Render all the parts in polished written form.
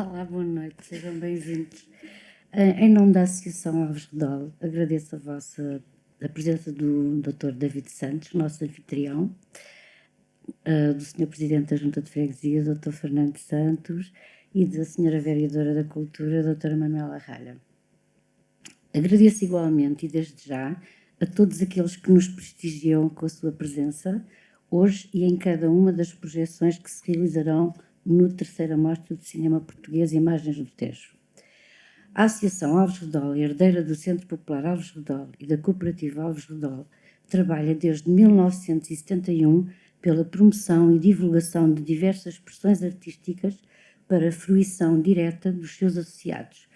Olá, boa noite, sejam bem-vindos. Em nome da Associação Alves Redol, agradeço a presença do Dr. David Santos, nosso anfitrião, do Sr. Presidente da Junta de Freguesia, Dr. Fernando Santos, e da Sra. Vereadora da Cultura, Dra. Manuela Ralha. Agradeço igualmente e desde já a todos aqueles que nos prestigiam com a sua presença, hoje e em cada uma das projeções que se realizarão no terceira Mostra de Cinema Português Imagens do Tejo. A Associação Alves Redol, herdeira do Centro Popular Alves Redol e da Cooperativa Alves Redol, trabalha desde 1971 pela promoção e divulgação de diversas expressões artísticas para a fruição direta dos seus associados,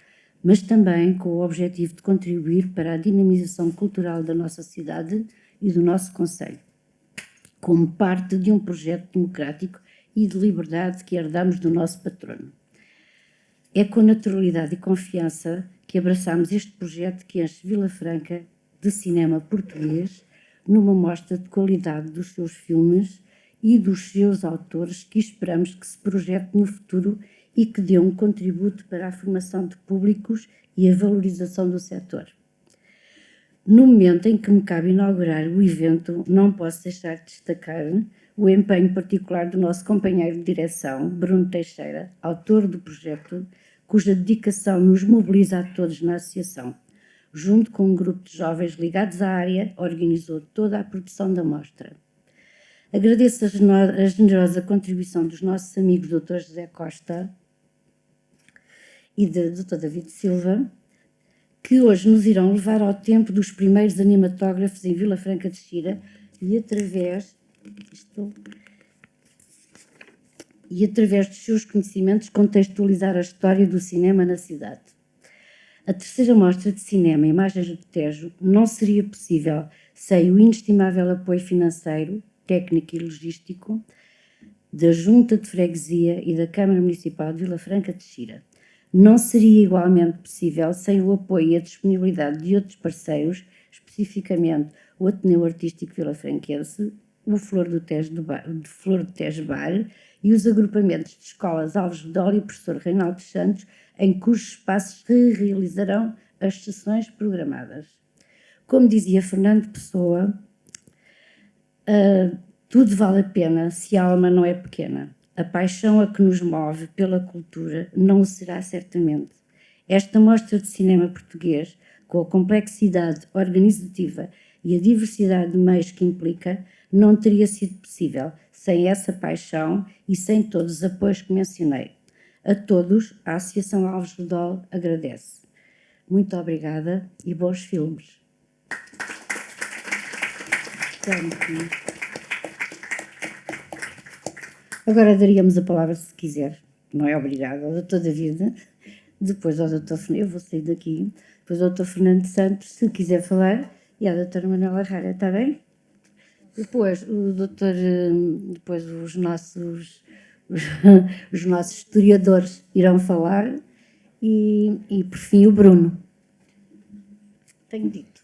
mas também com o objetivo de contribuir para a dinamização cultural da nossa cidade e do nosso concelho, como parte de um projeto democrático e de liberdade que herdamos do nosso patrono. É com naturalidade e confiança que abraçamos este projeto que enche Vila Franca de cinema português numa mostra de qualidade dos seus filmes e dos seus autores que esperamos que se projete no futuro e que dê um contributo para a formação de públicos e a valorização do setor. No momento em que me cabe inaugurar o evento, não posso deixar de destacar o empenho particular do nosso companheiro de direção, Bruno Teixeira, autor do projeto, cuja dedicação nos mobiliza a todos na associação. Junto com um grupo de jovens ligados à área, organizou toda a produção da mostra. Agradeço a generosa contribuição dos nossos amigos Dr. José Costa e do Dr. David Silva, que hoje nos irão levar ao tempo dos primeiros animatógrafos em Vila Franca de Xira e através dos seus conhecimentos contextualizar a história do cinema na cidade. A terceira Mostra de Cinema Imagens do Tejo não seria possível sem o inestimável apoio financeiro, técnico e logístico da Junta de Freguesia e da Câmara Municipal de Vila Franca de Xira. Não seria igualmente possível sem o apoio e a disponibilidade de outros parceiros, especificamente o Ateneu Artístico Vilafranquense, o Flor do Tejo Bar e os agrupamentos de escolas Alves Redol e Professor Reinaldo Santos, em cujos espaços se realizarão as sessões programadas. Como dizia Fernando Pessoa, tudo vale a pena se a alma não é pequena. A paixão a que nos move pela cultura não o será certamente. Esta mostra de cinema português, com a complexidade organizativa e a diversidade de meios que implica, não teria sido possível sem essa paixão e sem todos os apoios que mencionei. A todos, a Associação Alves Redol agradece. Muito obrigada e bons filmes. Agora daríamos a palavra, se quiser, não é obrigada, ao Dr. David, depois ao Dr. Fernando, eu vou sair daqui, depois ao Dr. Fernando Santos, se quiser falar, e à Dra. Manuela Rara, está bem? Depois depois os nossos historiadores irão falar e por fim o Bruno. Tenho dito.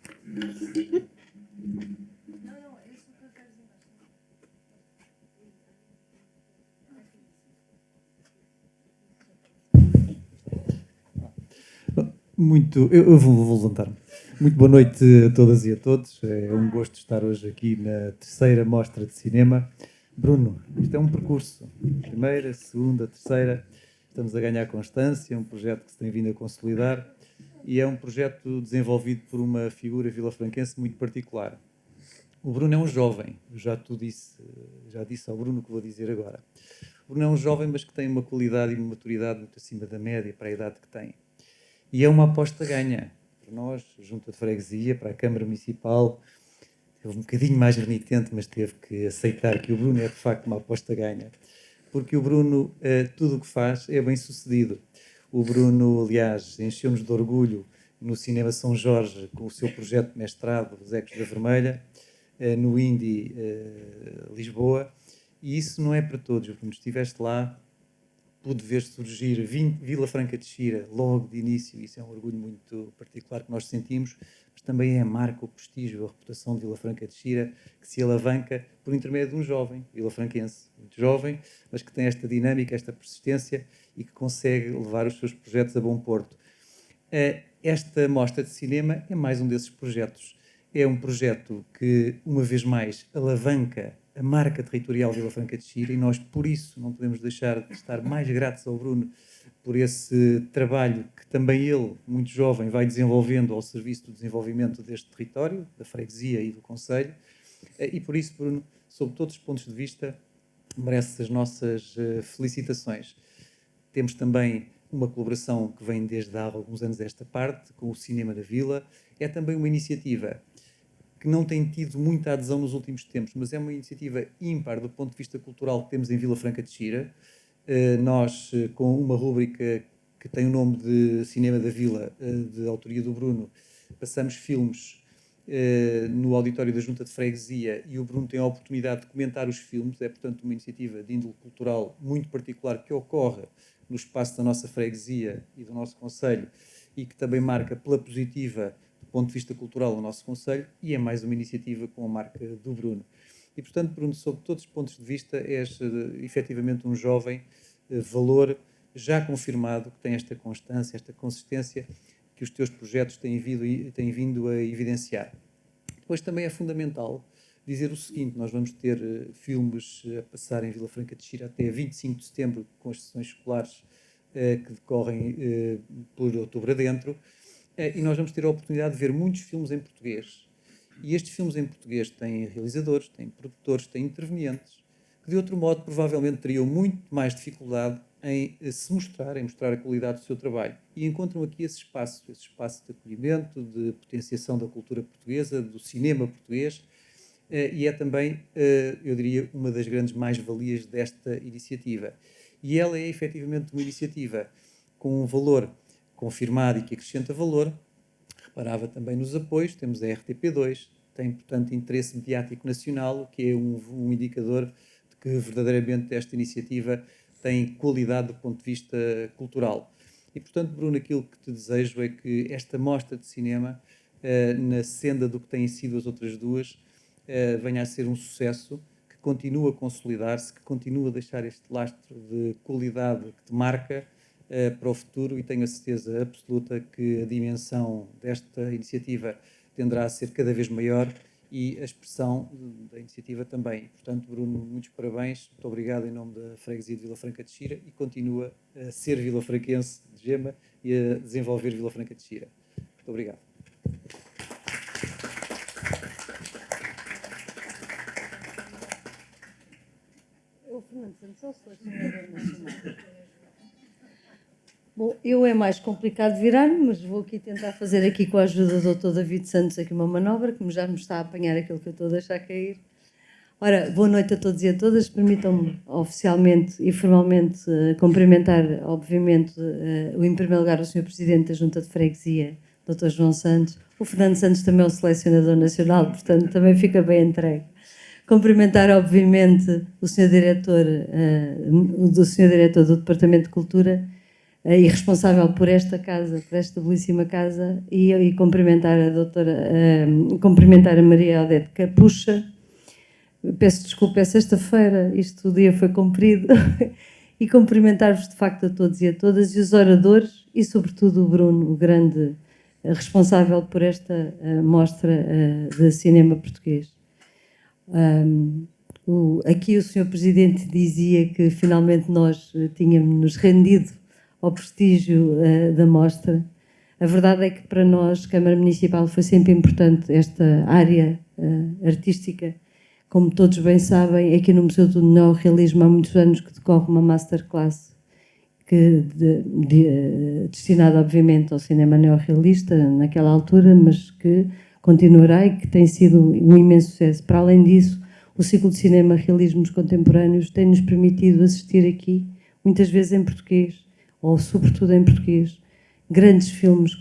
Eu vou levantar-me. Muito boa noite a todas e a todos. É um gosto estar hoje aqui na terceira Mostra de Cinema. Bruno, isto é um percurso. Primeira, segunda, terceira. Estamos a ganhar constância, é um projeto que se tem vindo a consolidar e é um projeto desenvolvido por uma figura vilafranquense muito particular. O Bruno é um jovem, já disse ao Bruno o que vou dizer agora. O Bruno é um jovem, mas que tem uma qualidade e uma maturidade muito acima da média para a idade que tem. E é uma aposta ganha para nós, Junta de Freguesia, para a Câmara Municipal. Teve um bocadinho mais renitente, mas teve que aceitar que o Bruno é de facto uma aposta ganha. Porque o Bruno, tudo o que faz é bem sucedido. O Bruno, aliás, encheu-nos de orgulho no Cinema São Jorge com o seu projeto de mestrado, Os Ecos da Vermelha, no Indie Lisboa. E isso não é para todos, Bruno. Estiveste lá pude ver surgir Vila Franca de Xira logo de início, isso é um orgulho muito particular que nós sentimos, mas também é a marca, o prestígio, a reputação de Vila Franca de Xira, que se alavanca por intermédio de um jovem vilafranquense, muito jovem, mas que tem esta dinâmica, esta persistência e que consegue levar os seus projetos a bom porto. Esta mostra de cinema é mais um desses projetos. É um projeto que, uma vez mais, alavanca a marca territorial de Vila Franca de Xira e nós, por isso, não podemos deixar de estar mais gratos ao Bruno por esse trabalho que também ele, muito jovem, vai desenvolvendo ao serviço do desenvolvimento deste território, da freguesia e do concelho. E por isso, Bruno, sob todos os pontos de vista, merece as nossas felicitações. Temos também uma colaboração que vem desde há alguns anos esta parte, com o Cinema da Vila. É também uma iniciativa que não tem tido muita adesão nos últimos tempos, mas é uma iniciativa ímpar do ponto de vista cultural que temos em Vila Franca de Xira. Nós, com uma rúbrica que tem o nome de Cinema da Vila, de autoria do Bruno, passamos filmes no auditório da Junta de Freguesia e o Bruno tem a oportunidade de comentar os filmes. É, portanto, uma iniciativa de índole cultural muito particular que ocorre no espaço da nossa freguesia e do nosso concelho e que também marca pela positiva do ponto de vista cultural o nosso concelho, e é mais uma iniciativa com a marca do Bruno. E, portanto, Bruno, sob todos os pontos de vista, és efetivamente um jovem valor já confirmado, que tem esta constância, esta consistência que os teus projetos têm vindo a evidenciar. Depois também é fundamental dizer o seguinte: nós vamos ter filmes a passar em Vila Franca de Xira até 25 de setembro, com as sessões escolares que decorrem por outubro adentro, e nós vamos ter a oportunidade de ver muitos filmes em português. E estes filmes em português têm realizadores, têm produtores, têm intervenientes, que de outro modo provavelmente teriam muito mais dificuldade em se mostrar, em mostrar a qualidade do seu trabalho. E encontram aqui esse espaço de acolhimento, de potenciação da cultura portuguesa, do cinema português, e é também, eu diria, uma das grandes mais-valias desta iniciativa. E ela é efetivamente uma iniciativa com um valor confirmado e que acrescenta valor. Reparava também nos apoios, temos a RTP2, tem, portanto, interesse mediático nacional, o que é um indicador de que verdadeiramente esta iniciativa tem qualidade do ponto de vista cultural. E, portanto, Bruno, aquilo que te desejo é que esta mostra de cinema, na senda do que têm sido as outras duas, venha a ser um sucesso, que continue a consolidar-se, que continue a deixar este lastro de qualidade que te marca para o futuro, e tenho a certeza absoluta que a dimensão desta iniciativa tenderá a ser cada vez maior e a expressão da iniciativa também. Portanto, Bruno, muitos parabéns, muito obrigado em nome da freguesia de Vila Franca de Xira, e continua a ser vilafranquense de gema e a desenvolver Vila Franca de Xira. Muito obrigado. O Fernando Santos é o selecionador nacional. Bom, eu é mais complicado virar-me, mas vou aqui tentar fazer aqui com a ajuda do Dr. David Santos aqui uma manobra, que já me está a apanhar aquilo que eu estou a deixar cair. Ora, boa noite a todos e a todas. Permitam-me oficialmente e formalmente cumprimentar, obviamente, em primeiro lugar, o Sr. Presidente da Junta de Freguesia, Dr. João Santos. O Fernando Santos também é o selecionador nacional, portanto também fica bem entregue. Cumprimentar, obviamente, o Sr. Diretor do Departamento de Cultura e responsável por esta casa, por esta belíssima casa, e cumprimentar cumprimentar a Maria Odete Capucha. Peço desculpa, é sexta-feira, o dia foi comprido, e cumprimentar-vos de facto a todos e a todas, e os oradores, e sobretudo o Bruno, o grande responsável por esta mostra de cinema português. Aqui o Sr. Presidente dizia que finalmente nós tínhamos nos rendido ao prestígio da mostra. A verdade é que para nós, Câmara Municipal, foi sempre importante esta área artística. Como todos bem sabem, aqui no Museu do Neorrealismo há muitos anos que decorre uma masterclass destinada, obviamente, ao cinema neorrealista naquela altura, mas que continuará e que tem sido um imenso sucesso. Para além disso, o ciclo de cinema Realismos Contemporâneos tem-nos permitido assistir aqui, muitas vezes em português, ou sobretudo em português, grandes filmes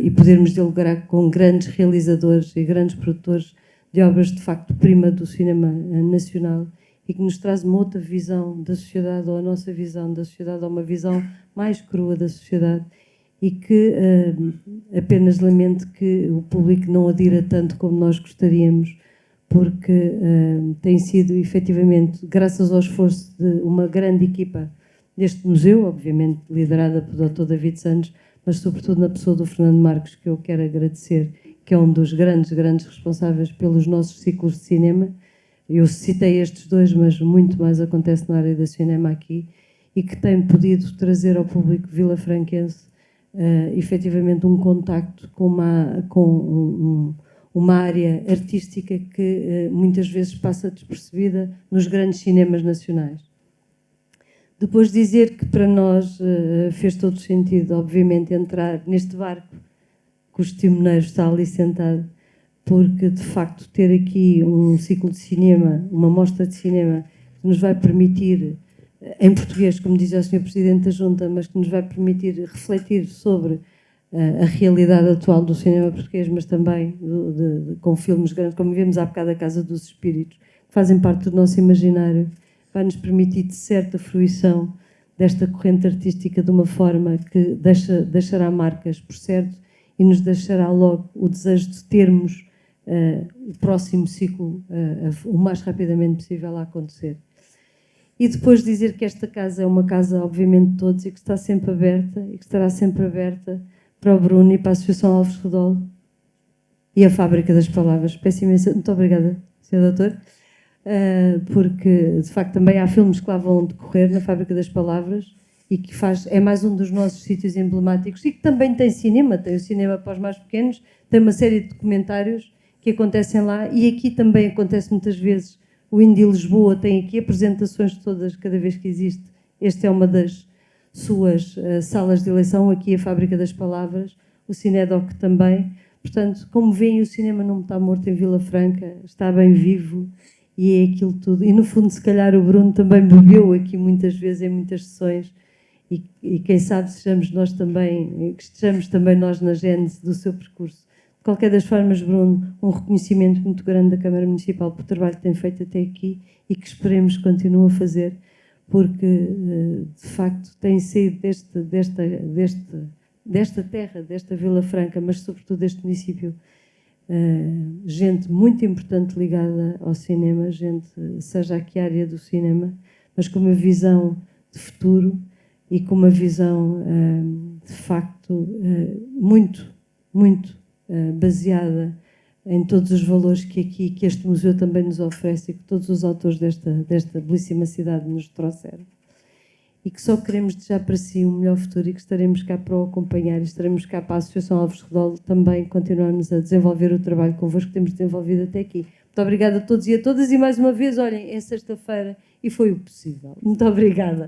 e podermos dialogar com grandes realizadores e grandes produtores de obras de facto prima do cinema nacional, e que nos traz uma outra visão da sociedade, ou a nossa visão da sociedade, ou uma visão mais crua da sociedade, e que apenas lamento que o público não adira tanto como nós gostaríamos, porque tem sido efetivamente, graças ao esforço de uma grande equipa deste museu, obviamente liderada pelo Dr. David Santos, mas sobretudo na pessoa do Fernando Marcos, que eu quero agradecer, que é um dos grandes responsáveis pelos nossos ciclos de cinema. Eu citei estes dois, mas muito mais acontece na área do cinema aqui, e que tem podido trazer ao público vilafranquense efetivamente um contacto com uma área artística que muitas vezes passa despercebida nos grandes cinemas nacionais. Depois dizer que para nós fez todo sentido, obviamente, entrar neste barco que os timoneiros está ali sentado, porque de facto ter aqui um ciclo de cinema, uma mostra de cinema que nos vai permitir, em português, como dizia o Sr. Presidente da Junta, mas que nos vai permitir refletir sobre a realidade atual do cinema português, mas também com filmes grandes, como vimos há bocado a Casa dos Espíritos, que fazem parte do nosso imaginário, vai nos permitir de certa fruição desta corrente artística de uma forma que deixará marcas, por certo, e nos deixará logo o desejo de termos o próximo ciclo o mais rapidamente possível a acontecer. E depois dizer que esta casa é uma casa, obviamente, de todos, e que está sempre aberta, e que estará sempre aberta para o Bruno e para a Associação Alves Redol e a Fábrica das Palavras. Peço imensa... Muito obrigada, Sr. Doutor, porque, de facto, também há filmes que lá vão decorrer na Fábrica das Palavras e que é mais um dos nossos sítios emblemáticos e que também tem cinema, tem o cinema para os mais pequenos, tem uma série de documentários que acontecem lá, e aqui também acontece muitas vezes. O Indie Lisboa tem aqui apresentações todas, cada vez que existe. Esta é uma das suas salas de eleição, aqui a Fábrica das Palavras, o Cinedoc também. Portanto, como veem, o cinema não está morto em Vila Franca, está bem vivo, e é aquilo tudo. E no fundo, se calhar, o Bruno também bebeu aqui muitas vezes, em muitas sessões, e quem sabe estejamos também nós na gênese do seu percurso. De qualquer das formas, Bruno, um reconhecimento muito grande da Câmara Municipal por o trabalho que tem feito até aqui e que esperemos que continue a fazer, porque, de facto, tem saído desta terra, desta Vila Franca, mas sobretudo deste município, gente muito importante ligada ao cinema, gente, seja a que área do cinema, mas com uma visão de futuro e com uma visão, de facto, muito baseada em todos os valores que este museu também nos oferece e que todos os autores desta belíssima cidade nos trouxeram. E que só queremos desejar para si um melhor futuro e que estaremos cá para o acompanhar e estaremos cá para a Associação Alves Redol também continuarmos a desenvolver o trabalho convosco que temos desenvolvido até aqui. Muito obrigada a todos e a todas, e mais uma vez, olhem, é sexta-feira e foi o possível. Muito obrigada.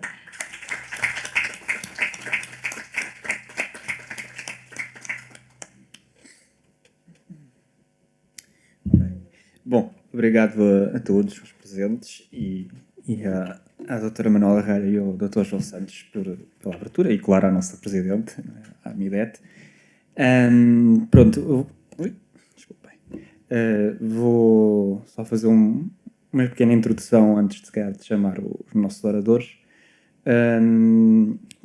Bom, obrigado a todos os presentes e à doutora Manuela Herrera e ao doutor João Santos pela abertura e, claro, à nossa presidente, à Midete. Pronto, desculpem. Vou só fazer uma pequena introdução antes de chamar os nossos oradores.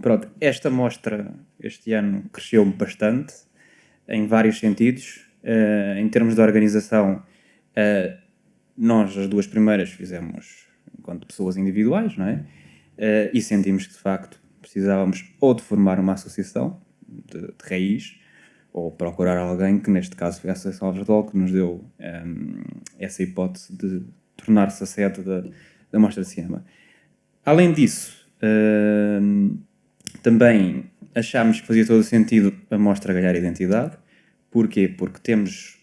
Pronto, esta mostra este ano cresceu bastante, em vários sentidos. Em termos de organização, nós, as duas primeiras, fizemos enquanto pessoas individuais, não é? E sentimos que, de facto, precisávamos ou de formar uma associação de raiz, ou procurar alguém, que neste caso foi a Associação Alves Redol, que nos deu essa hipótese de tornar-se a sede da Mostra de Cinema. Além disso, também achámos que fazia todo o sentido a mostra ganhar identidade. Porquê? Porque temos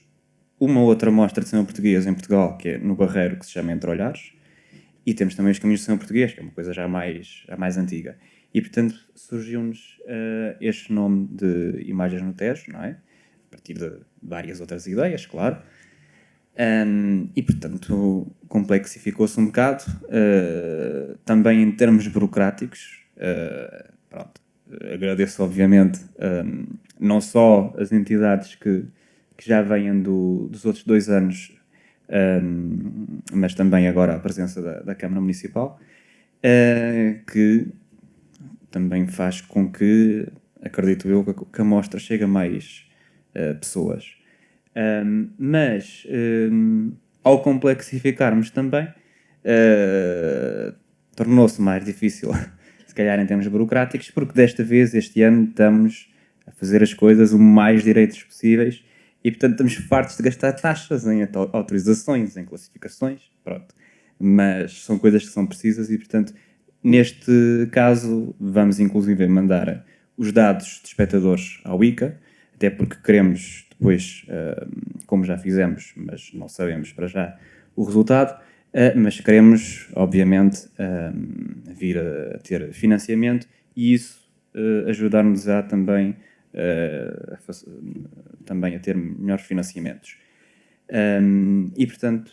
uma outra mostra de cinema português em Portugal, que é no Barreiro, que se chama Entre Olhares, e temos também os Caminhos do Cinema Português, que é uma coisa já mais antiga. E, portanto, surgiu-nos este nome de Imagens no Tejo, não é? A partir de várias outras ideias, claro. E, portanto, complexificou-se um bocado. Também em termos burocráticos, pronto, agradeço, obviamente, não só as entidades que já vêm dos outros 2 anos mas também agora a presença da Câmara Municipal, que também faz com que, acredito eu, que a mostra chegue a mais pessoas. Mas, ao complexificarmos também, tornou-se mais difícil, se calhar em termos burocráticos, porque desta vez, este ano, estamos a fazer as coisas o mais direitos possíveis e, portanto, estamos fartos de gastar taxas em autorizações, em classificações, pronto. Mas são coisas que são precisas e, portanto, neste caso, vamos inclusive mandar os dados de espectadores ao ICA, até porque queremos depois, como já fizemos, mas não sabemos para já o resultado, mas queremos, obviamente, vir a ter financiamento e isso ajudar-nos a também a ter melhores financiamentos. E, portanto,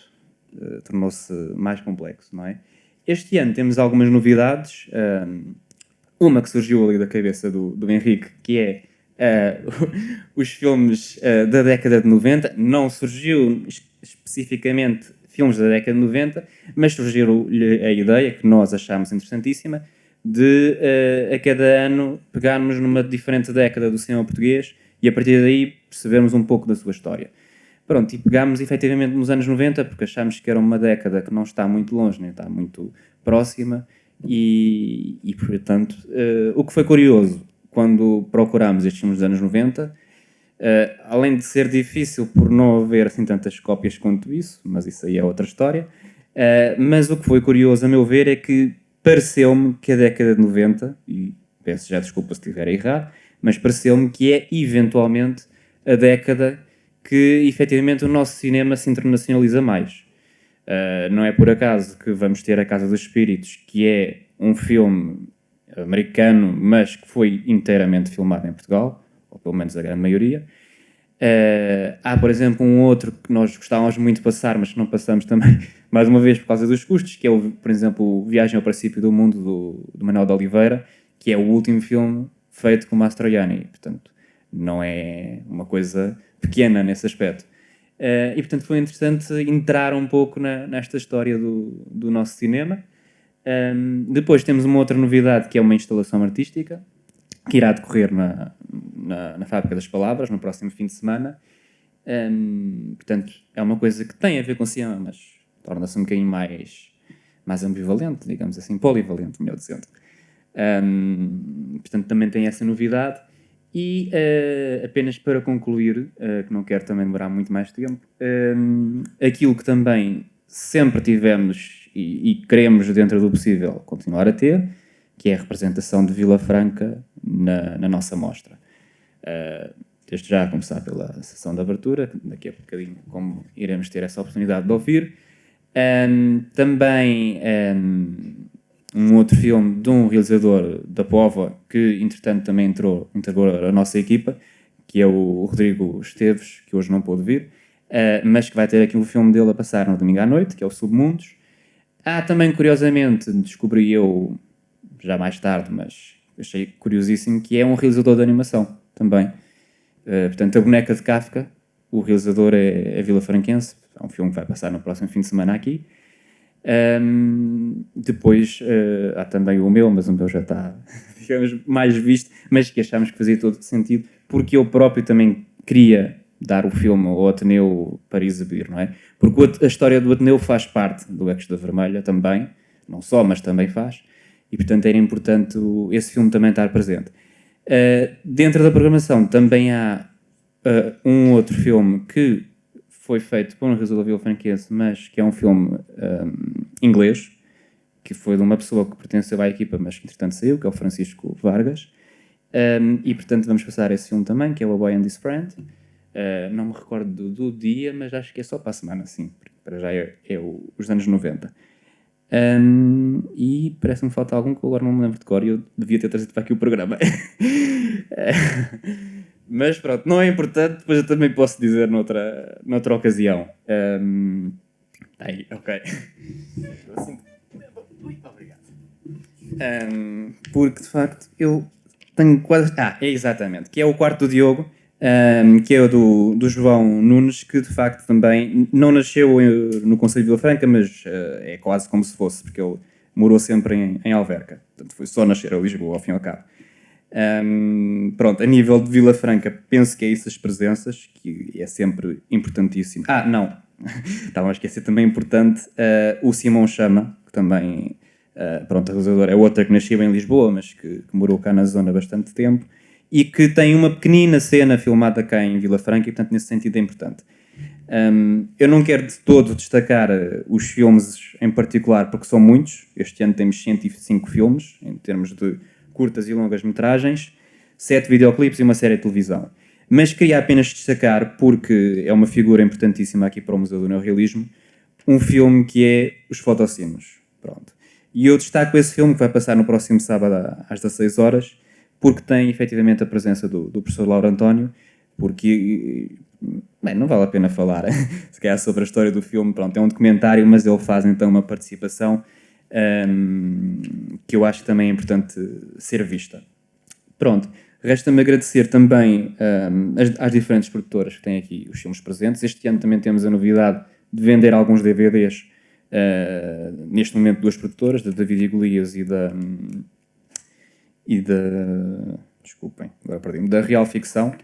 tornou-se mais complexo, não é? Este ano temos algumas novidades. Uma que surgiu ali da cabeça do Henrique, que é os filmes da década de 90. Não surgiu especificamente filmes da década de 90, mas surgiu-lhe a ideia, que nós achámos interessantíssima, de a cada ano pegarmos numa diferente década do cinema português e a partir daí percebermos um pouco da sua história. Pronto, e pegámos efetivamente nos anos 90 porque achámos que era uma década que não está muito longe, nem está muito próxima e portanto, o que foi curioso quando procurámos estes filmes dos anos 90, além de ser difícil por não haver assim tantas cópias quanto isso, mas isso aí é outra história, mas o que foi curioso a meu ver é que pareceu-me que a década de 90, e peço já desculpa se estiver errado, mas pareceu-me que é eventualmente a década que efetivamente o nosso cinema se internacionaliza mais. Não é por acaso que vamos ter A Casa dos Espíritos, que é um filme americano, mas que foi inteiramente filmado em Portugal, ou pelo menos a grande maioria. Há, por exemplo, um outro que nós gostávamos muito de passar, mas que não passamos também, mais uma vez, por causa dos custos, que é, por exemplo, Viagem ao Princípio do Mundo, do Manuel de Oliveira, que é o último filme feito com Mastroianni. Portanto, não é uma coisa pequena nesse aspecto. E, portanto, foi interessante entrar um pouco nesta história do nosso cinema. Depois temos uma outra novidade, que é uma instalação artística, que irá decorrer na Fábrica das Palavras, no próximo fim de semana. Portanto, é uma coisa que tem a ver com cinema, mas torna-se um bocadinho mais ambivalente, digamos assim, polivalente, melhor dizendo. Portanto, também tem essa novidade. E apenas para concluir, que não quero também demorar muito mais tempo, aquilo que também sempre tivemos e queremos, dentro do possível, continuar a ter, que é a representação de Vila Franca na nossa mostra. Desde já a começar pela sessão de abertura, daqui a bocadinho, como iremos ter essa oportunidade de ouvir. Também um outro filme de um realizador da Póvoa, que entretanto também integrou a nossa equipa, que é o Rodrigo Esteves, que hoje não pôde vir, mas que vai ter aqui um filme dele a passar no domingo à noite, que é o Submundos. Há também, curiosamente, descobri eu já mais tarde, mas achei curiosíssimo, que é um realizador de animação também. Portanto, A Boneca de Kafka, o realizador é vilafranquense, é um filme que vai passar no próximo fim de semana aqui. Depois há também o meu, mas o meu já está, digamos, mais visto, mas que achámos que fazia todo sentido, porque eu próprio também queria dar o filme ao Ateneu para exibir, não é? Porque a história do Ateneu faz parte do Ecos da Vermelha também, não só, mas também faz, e portanto era importante esse filme também estar presente. Dentro da programação também há um outro filme que foi feito por um realizador vilafranquense, mas que é um filme inglês, que foi de uma pessoa que pertenceu à equipa, mas que entretanto saiu, que é o Francisco Vargas. E portanto vamos passar esse filme também, que é o A Boy and His Friend. Não me recordo do dia, mas acho que é só para a semana, sim. Para já é os anos 90. E parece-me que falta algum que eu agora não me lembro de cor e eu devia ter trazido para aqui o programa. Mas pronto, não é importante, depois eu também posso dizer noutra ocasião. Aí, ok. Obrigado. Porque de facto eu tenho quase. É exatamente, que é o quarto do Diogo, que é o do João Nunes, que de facto também não nasceu no Concelho de Vila Franca, mas é quase como se fosse, porque ele morou sempre em Alverca. Portanto, foi só nascer a Lisboa, ao fim e ao cabo. Pronto, a nível de Vila Franca, penso que é isso as presenças, que é sempre importantíssimo. Não, estava a esquecer, também importante, o Simão Chama, que também, pronto, a realizadora é outra que nasceu em Lisboa, mas que morou cá na zona há bastante tempo, e que tem uma pequenina cena filmada cá em Vila Franca, e portanto nesse sentido é importante. Eu não quero de todo destacar os filmes em particular, porque são muitos. Este ano temos 105 filmes, em termos de curtas e longas metragens, 7 videoclipes e uma série de televisão. Mas queria apenas destacar, porque é uma figura importantíssima aqui para o Museu do Neorrealismo, um filme que é Os Fotocinos. Pronto. E eu destaco esse filme, que vai passar no próximo sábado às 16 horas, porque tem efetivamente a presença do professor Lauro António, porque, bem, não vale a pena falar se calhar sobre a história do filme, pronto, é um documentário, mas ele faz então uma participação que eu acho que também é importante ser vista. Pronto, resta-me agradecer também às diferentes produtoras que têm aqui os filmes presentes. Este ano também temos a novidade de vender alguns DVDs, neste momento duas produtoras, da David e Golias desculpem, agora perdi-me, da Real Ficção.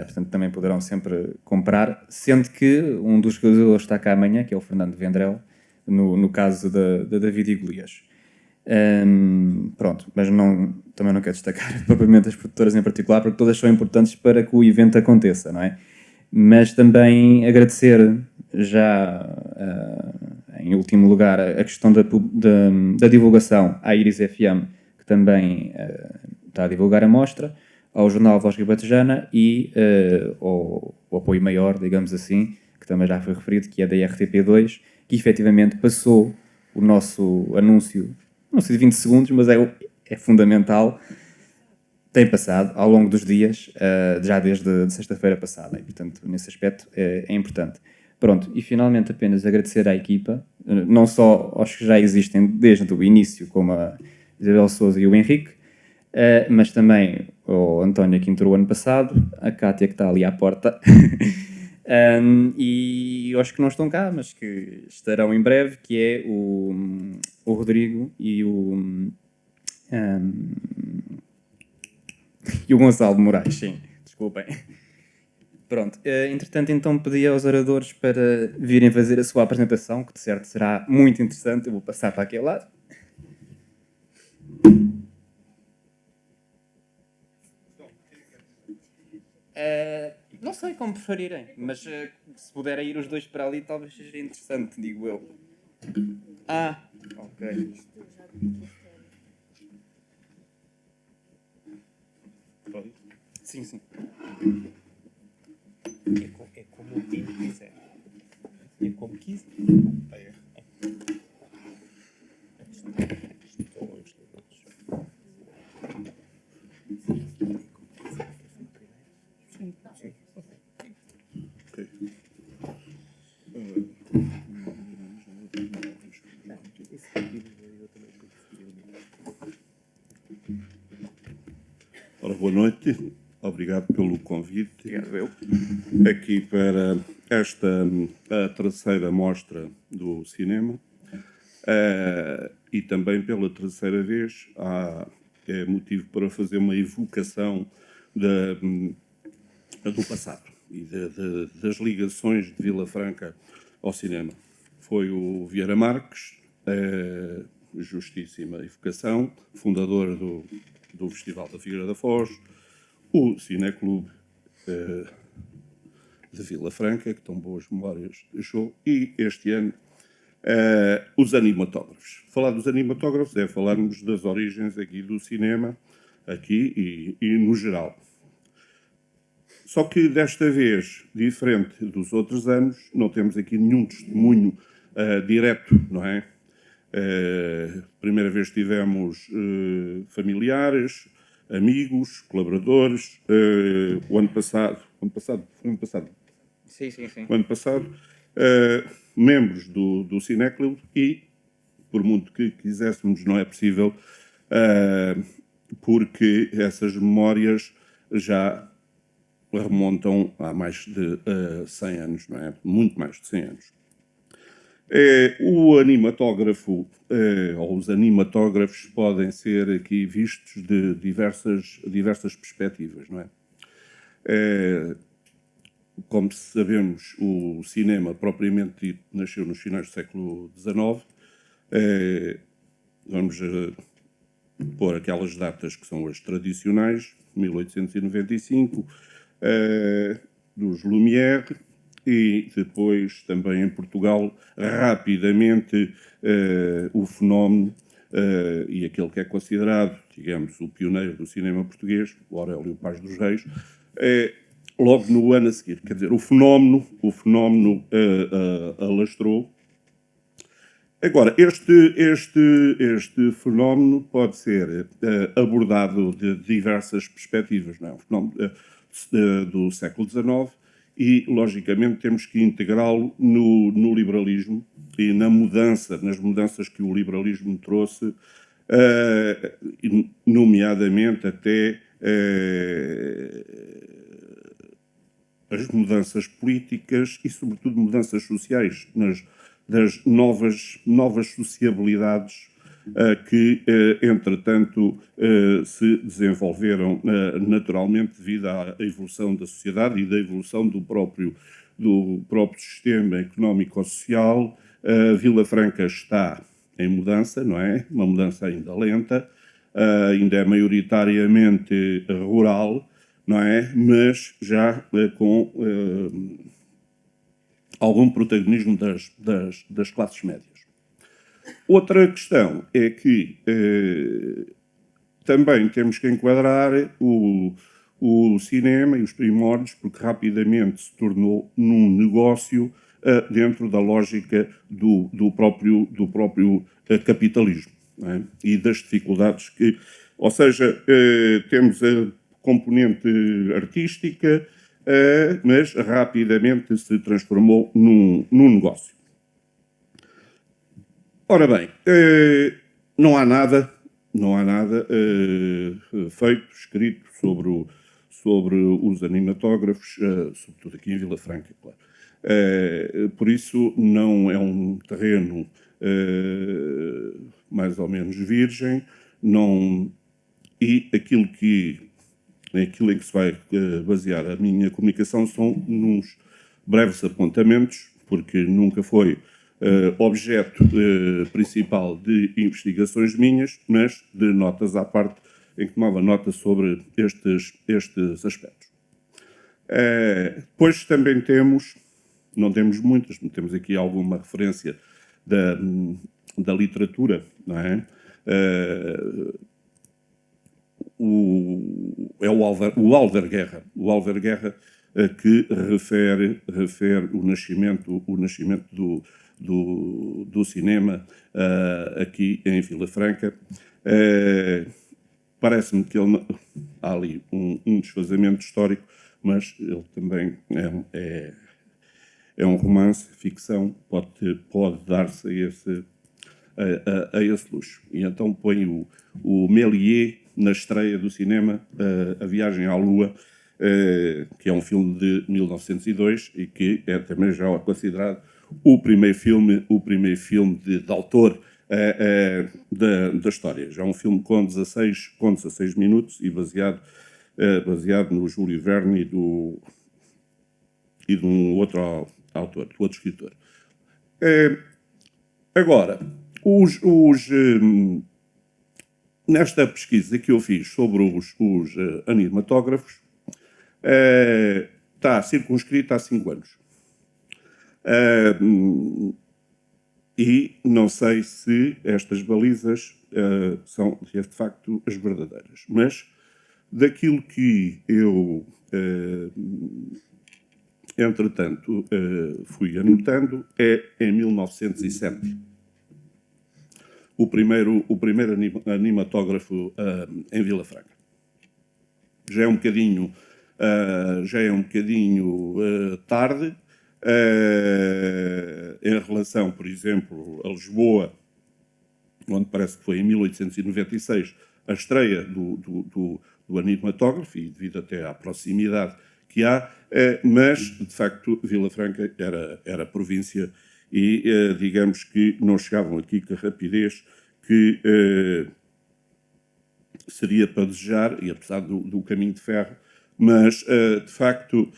Portanto, também poderão sempre comprar, sendo que um dos realizadores está cá amanhã, que é o Fernando Vendrell, no caso da David e Golias. Pronto, mas também não quero destacar propriamente as produtoras em particular, porque todas são importantes para que o evento aconteça, não é? Mas também agradecer já, em último lugar, a questão da divulgação à Iris FM, que também está a divulgar a mostra, ao jornal Voz Ribatejana e ao apoio maior, digamos assim, que também já foi referido, que é da RTP2, que efetivamente passou o nosso anúncio, não sei de 20 segundos, mas é fundamental, tem passado ao longo dos dias, já desde sexta-feira passada, e portanto nesse aspecto é importante. Pronto, e finalmente apenas agradecer à equipa, não só aos que já existem desde o início, como a Isabel Sousa e o Henrique, mas também ao António que entrou ano passado, a Cátia que está ali à porta, e aos que não estão cá, mas que estarão em breve, que é o Rodrigo e o Gonçalo Moraes, sim, desculpem. Pronto, entretanto então pedi aos oradores para virem fazer a sua apresentação, que de certo será muito interessante. Eu vou passar para aquele lado. Não sei como preferirem, mas se puderem ir os dois para ali, talvez seja interessante, digo eu. Ok. Pode? Sim, sim. É como quem quiser. É como quiser. Ora, boa noite. Obrigado pelo convite. Obrigado, eu. Aqui para esta a terceira mostra do cinema e também pela terceira vez é motivo para fazer uma evocação do passado e das ligações de Vila Franca ao cinema. Foi o Vieira Marques, justíssima evocação, fundador do Festival da Figueira da Foz, o Cineclube de Vila Franca, que tão boas memórias deixou, e este ano os animatógrafos. Falar dos animatógrafos é falarmos das origens aqui do cinema, aqui e no geral. Só que desta vez, diferente dos outros anos, não temos aqui nenhum testemunho direto, não é? Primeira vez tivemos familiares, amigos, colaboradores. O ano passado, Sim. o ano passado, membros do Cineclube e, por muito que quiséssemos, não é possível, porque essas memórias já remontam há mais de 100 anos, não é? Muito mais de 100 anos. O animatógrafo, ou os animatógrafos, podem ser aqui vistos de diversas perspectivas, não é? Como sabemos, o cinema propriamente dito nasceu nos finais do século XIX. Vamos pôr aquelas datas que são as tradicionais, 1895, dos Lumière, e depois também em Portugal, rapidamente, o fenómeno e aquele que é considerado, digamos, o pioneiro do cinema português, o Aurélio Paz dos Reis, logo no ano a seguir. Quer dizer, o fenómeno alastrou. Agora, este fenómeno pode ser abordado de diversas perspectivas, não é? O fenómeno do século XIX, e, logicamente, temos que integrá-lo no liberalismo e nas mudanças que o liberalismo trouxe, nomeadamente até as mudanças políticas e, sobretudo, mudanças sociais, das novas sociabilidades que, entretanto, se desenvolveram naturalmente devido à evolução da sociedade e da evolução do próprio sistema económico-social. Vila Franca está em mudança, não é? Uma mudança ainda lenta, ainda é maioritariamente rural, não é? Mas já com algum protagonismo das classes médias. Outra questão é que também temos que enquadrar o cinema e os primórdios, porque rapidamente se tornou num negócio dentro da lógica do próprio capitalismo, não é? E das dificuldades que... Ou seja, temos a componente artística, mas rapidamente se transformou num negócio. Ora bem, não há nada feito, escrito sobre os animatógrafos, sobretudo aqui em Vila Franca, claro. Por isso não é um terreno mais ou menos virgem, e aquilo em que se vai basear a minha comunicação são nos breves apontamentos, porque nunca foi objeto principal de investigações minhas, mas de notas à parte, em que tomava nota sobre estes aspectos. Depois também não temos muitas, temos aqui alguma referência da literatura, não é? O Álvar Guerra, que refere o nascimento do cinema aqui em Vila Franca. Parece-me que há ali um desfazamento histórico, mas ele também é um romance, ficção, pode dar-se a esse luxo. E então põe o Méliès na estreia do cinema, A Viagem à Lua, que é um filme de 1902 e que é também já considerado o primeiro filme de autor da história. Já é um filme com 16 minutos e baseado no Júlio Verne e de um outro autor, de outro escritor. Agora, nesta pesquisa que eu fiz sobre os animatógrafos, está circunscrita a 5 anos. E não sei se estas balizas são, de facto, as verdadeiras. Mas, daquilo que eu, entretanto, fui anotando, é em 1907. O primeiro animatógrafo em Vila Franca. Já é um bocadinho tarde, em relação, por exemplo, a Lisboa, onde parece que foi em 1896 a estreia do animatógrafo, e devido até à proximidade que há, mas, de facto, Vila Franca era província e, digamos que não chegavam aqui com a rapidez que seria para desejar, e apesar do caminho de ferro, mas, de facto,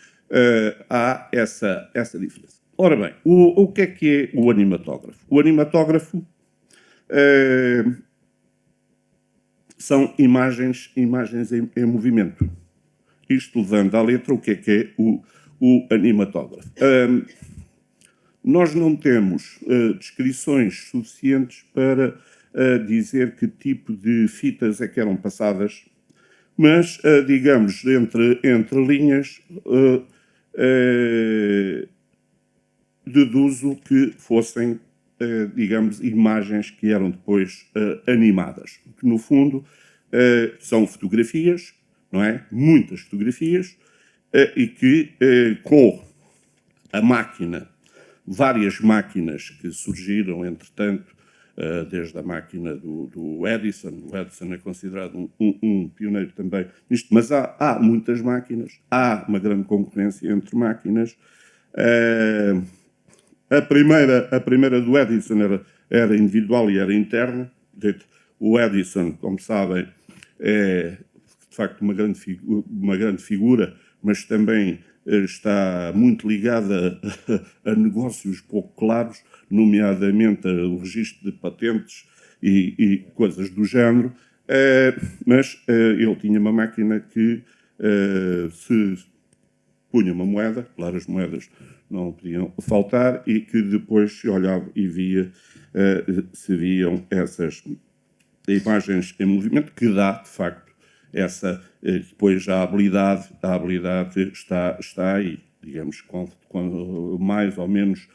há essa diferença. Ora bem, o que é o animatógrafo? O animatógrafo são imagens em movimento. Isto levando à letra o que é o animatógrafo. Nós não temos descrições suficientes para dizer que tipo de fitas é que eram passadas, mas, digamos, entre linhas, deduzo que fossem, digamos, imagens que eram depois animadas. Que, no fundo, são fotografias, não é? Muitas fotografias, e que, com a máquina, várias máquinas que surgiram, entretanto, desde a máquina do Edison. O Edison é considerado um pioneiro também nisto, mas há muitas máquinas, há uma grande concorrência entre máquinas. A primeira do Edison era individual e era interna. O Edison, como sabem, é de facto uma grande figura, mas também está muito ligada a negócios pouco claros, nomeadamente o registro de patentes e coisas do género. Mas ele tinha uma máquina que se punha uma moeda, claro, as moedas não podiam faltar, e que depois se olhava e via se viam essas imagens em movimento, que dá, de facto, essa, depois a habilidade está aí, digamos, com mais ou menos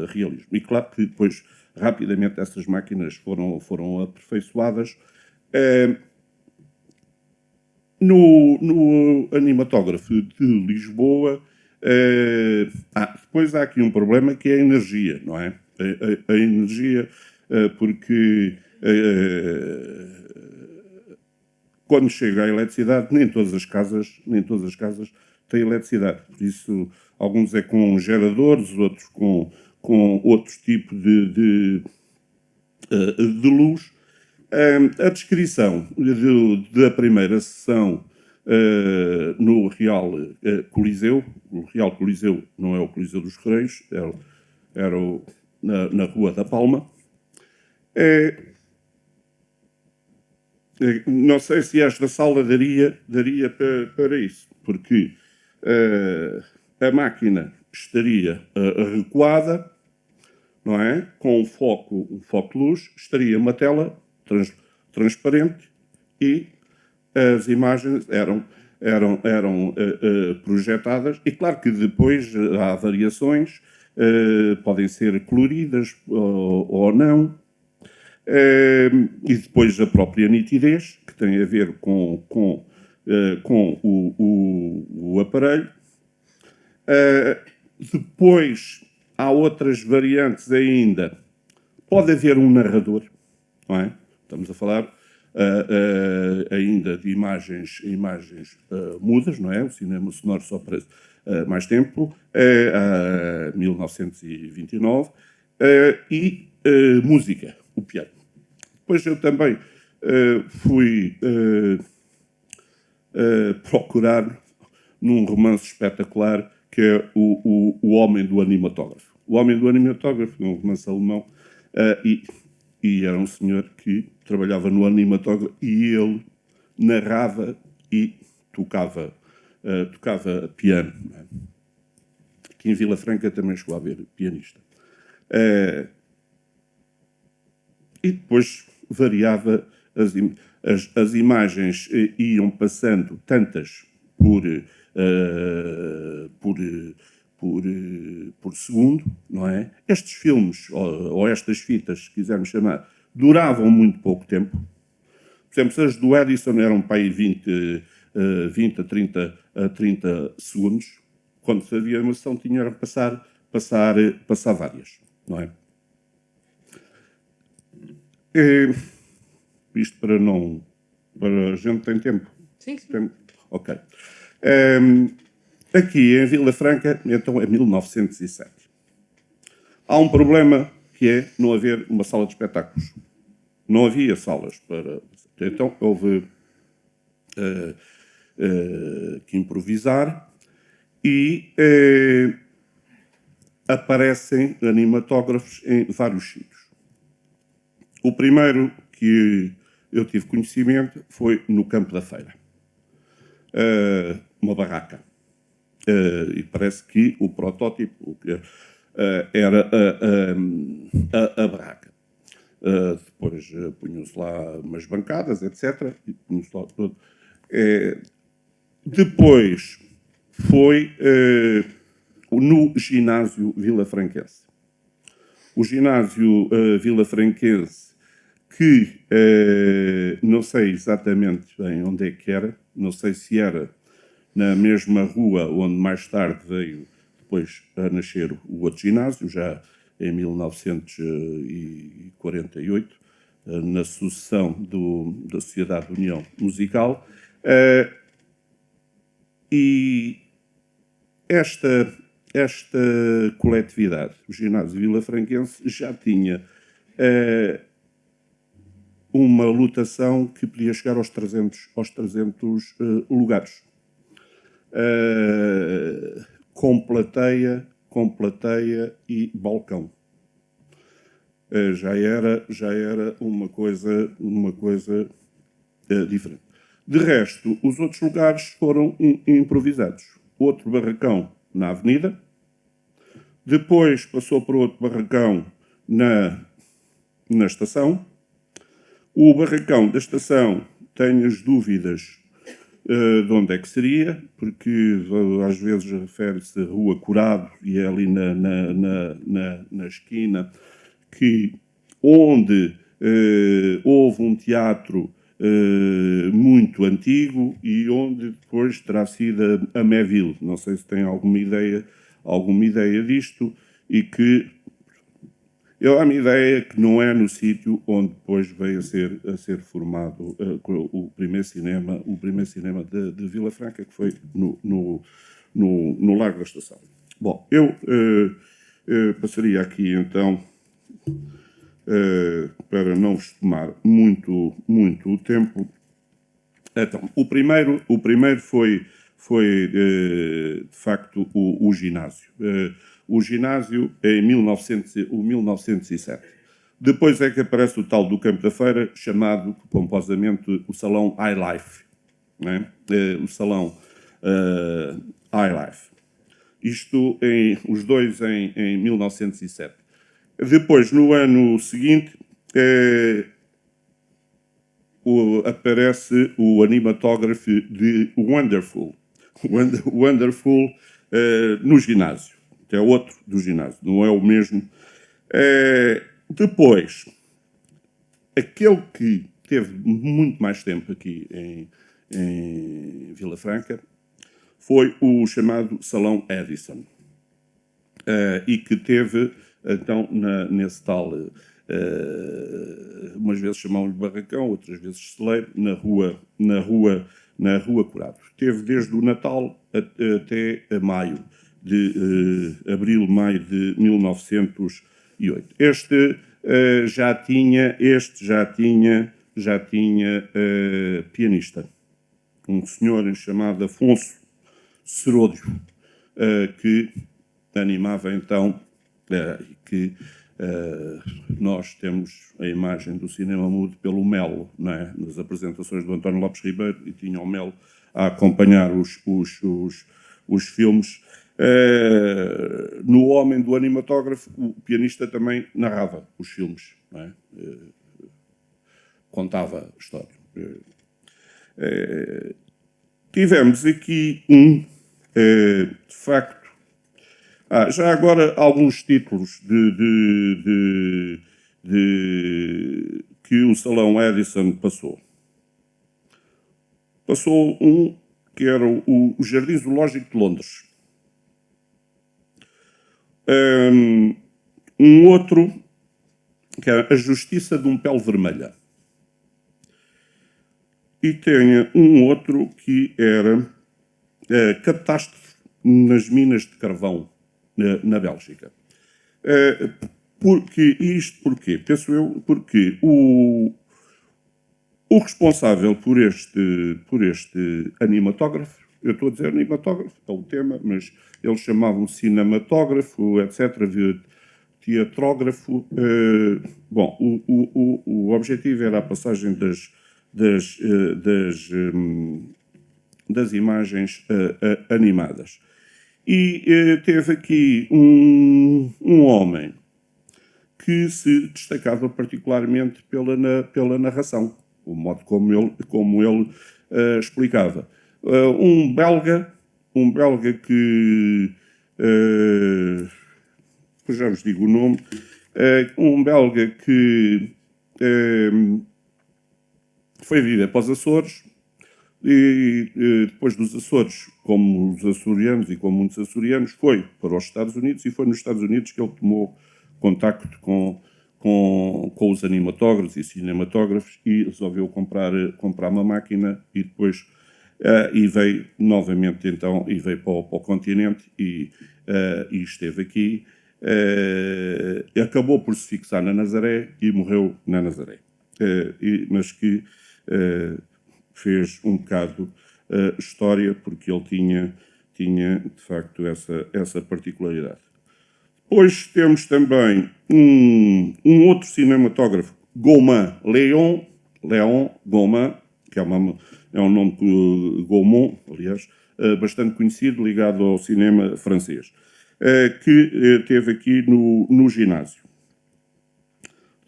realismo. E claro que depois, rapidamente, essas máquinas foram aperfeiçoadas. No animatógrafo de Lisboa, depois há aqui um problema que é a energia, não é? A energia, porque quando chega a eletricidade, nem todas as casas têm eletricidade. Por isso, alguns é com geradores, outros com outros tipos de luz. A descrição da primeira sessão no Real Coliseu, o Real Coliseu não é o Coliseu dos Recreios, era na Rua da Palma. Não sei se esta sala daria para isso, porque a máquina estaria recuada, não é? Com um foco de luz, estaria uma tela transparente e as imagens eram projetadas. E claro que depois há variações, podem ser coloridas ou não. E depois a própria nitidez, que tem a ver com o aparelho. Depois há outras variantes ainda. Pode haver um narrador, não é? Estamos a falar ainda de imagens mudas, não é? O cinema sonoro só aparece mais tempo, 1929, e música, o piano. Depois eu também fui procurar num romance espetacular que é o Homem do Animatógrafo. O Homem do Animatógrafo é um romance alemão e era um senhor que trabalhava no animatógrafo e ele narrava e tocava piano. Aqui em Vila Franca também chegou a haver pianista. E depois variava, as imagens iam passando tantas por segundo, não é? Estes filmes, ou estas fitas, se quisermos chamar, duravam muito pouco tempo. Por exemplo, as do Edison eram para aí 20 a 30 segundos. Quando se havia uma sessão, tinha que passar várias, não é? Isto para a gente tem tempo? Sim, sim. Tem? Ok. Aqui em Vila Franca, então é 1907. Há um problema que é não haver uma sala de espetáculos. Não havia salas para... Então houve que improvisar e aparecem animatógrafos em vários sítios. O primeiro que eu tive conhecimento foi no Campo da Feira. Uma barraca. E parece que o protótipo era a barraca. Depois punham-se lá umas bancadas, etc. E punham-se lá tudo. Depois foi no ginásio vilafranquense. O ginásio vilafranquense, que não sei exatamente bem onde é que era, não sei se era na mesma rua onde mais tarde veio depois a nascer o outro ginásio, já em 1948, na sucessão da Sociedade de União Musical. E esta coletividade, o ginásio vilafranquense, já tinha uma lotação que podia chegar aos 300 lugares. Com plateia e balcão. Já era uma coisa diferente. De resto, os outros lugares foram improvisados. Outro barracão na avenida, depois passou por outro barracão na estação. O barracão da estação, tenho as dúvidas de onde é que seria, porque às vezes refere-se a Rua Curado e é ali na esquina, onde houve um teatro muito antigo e onde depois terá sido a Méville. Não sei se tem alguma ideia disto, e que eu a minha ideia é que não é no sítio onde depois veio a ser formado o primeiro cinema de Vila Franca, que foi no Largo da Estação. Bom, eu passaria aqui então, para não vos tomar muito o tempo. Então, o primeiro foi de facto o ginásio. O ginásio em 1907. Depois é que aparece o tal do Campo da Feira, chamado pomposamente o Salão High Life. Né? O Salão High Life. Isto, os dois em 1907. Depois, no ano seguinte, aparece o animatógrafo de Wonderful. Wonderful no ginásio. É outro do ginásio, não é o mesmo. Depois, aquele que teve muito mais tempo aqui em Vila Franca foi o chamado Salão Edison. E que teve, então, nesse tal, umas vezes chamam-lhe barracão, outras vezes celeiro, na rua Curado. Teve desde o Natal até maio, abril-maio de 1908. Este já tinha pianista, um senhor chamado Afonso Seródio, que animava então, que nós temos a imagem do cinema mudo pelo Melo, não é? Nas apresentações do António Lopes Ribeiro, e tinha o Melo a acompanhar os filmes. No Homem do Animatógrafo, o pianista também narrava os filmes, não é? Contava a história. Tivemos aqui de facto, já agora alguns títulos que o Salão Edison passou. Passou um que era o Jardim Zoológico de Londres. Um outro que era a Justiça de um Pele Vermelha. E tinha um outro que era catástrofe nas minas de carvão na Bélgica. Isto porquê? Penso eu, porque o responsável por este animatógrafo, eu estou a dizer animatógrafo, é o tema, mas eles chamavam cinematógrafo, etc., teatrógrafo. Bom, o objetivo era a passagem das imagens animadas. E teve aqui um homem que se destacava particularmente pela narração, o modo como ele explicava. Um belga que, já vos digo o nome, um belga que foi viver para os Açores e depois dos Açores, como os açorianos e como muitos açorianos, foi para os Estados Unidos e foi nos Estados Unidos que ele tomou contacto com os animatógrafos e cinematógrafos e resolveu comprar uma máquina e depois e veio novamente então e veio para o continente e esteve aqui. Acabou por se fixar na Nazaré e morreu na Nazaré. Mas que fez um bocado história porque ele tinha de facto essa particularidade. Depois temos também um outro cinematógrafo, Léon Gaumont, que é um nome Gaumont, aliás, bastante conhecido, ligado ao cinema francês, que esteve aqui no ginásio.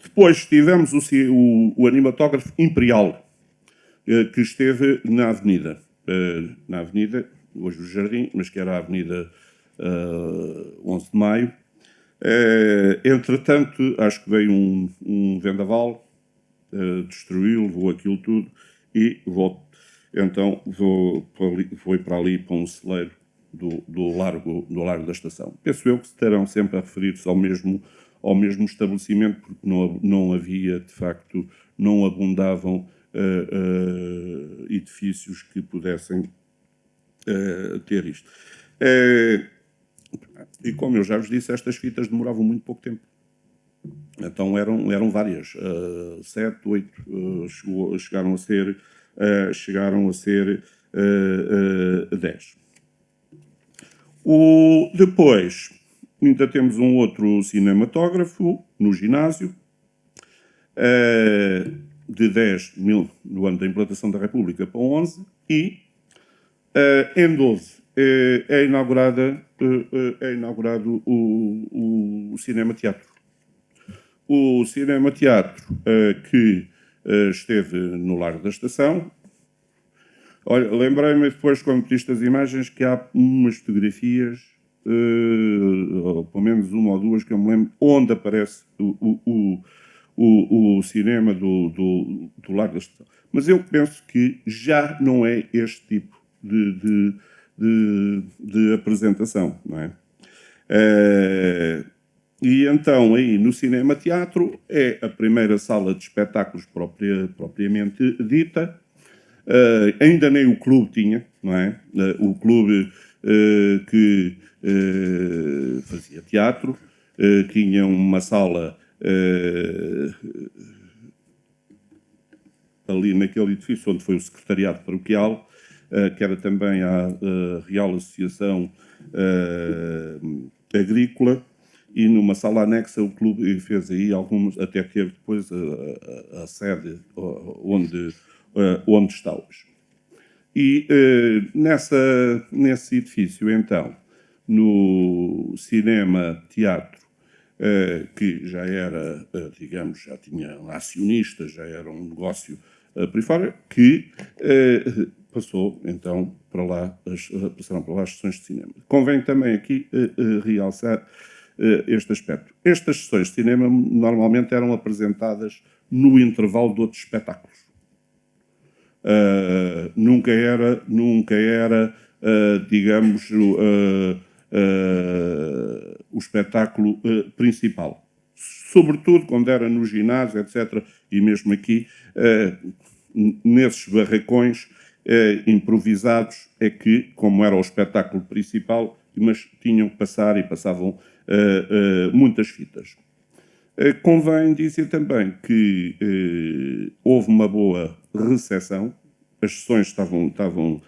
Depois tivemos o animatógrafo Imperial, que esteve na Avenida, hoje o Jardim, mas que era a Avenida 11 de Maio. Entretanto, acho que veio um vendaval, destruiu, levou aquilo tudo e foi para ali, para um celeiro do largo da estação. Penso eu que se estarão sempre a referir-se ao mesmo estabelecimento, porque não havia, de facto, não abundavam edifícios que pudessem ter isto. E como eu já vos disse, estas fitas demoravam muito pouco tempo. Então eram várias, 7, 8, chegaram a ser 10. Depois, ainda temos um outro cinematógrafo no ginásio, de 10 mil no ano da implantação da República para 11, e em 12 é inaugurado o Cinema-Teatro. O Cinema-Teatro que esteve no Largo da Estação. Olha, lembrei-me depois, quando pediste as imagens, que há umas fotografias, ou pelo menos uma ou duas, que eu me lembro, onde aparece o cinema do Largo da Estação. Mas eu penso que já não é este tipo de apresentação, não é? E então, aí no Cinema-Teatro, é a primeira sala de espetáculos propriamente dita. Ainda nem o clube tinha, não é? O clube que fazia teatro, tinha uma sala ali naquele edifício onde foi o secretariado paroquial, que era também a Real Associação Agrícola, e numa sala anexa o clube fez aí algumas, até ter depois a sede onde está hoje. E nesse edifício, então, no Cinema-Teatro, que já era, digamos, já tinha acionistas, já era um negócio por aí fora, que passaram para lá as sessões de cinema. Convém também aqui realçar este aspecto. Estas sessões de cinema normalmente eram apresentadas no intervalo de outros espetáculos. Nunca era digamos, o espetáculo principal. Sobretudo quando era no ginásio, etc., e mesmo aqui, nesses barracões, improvisados, é que, como era o espetáculo principal, mas tinham que passar e passavam muitas fitas. Convém dizer também que houve uma boa recepção, as sessões estavam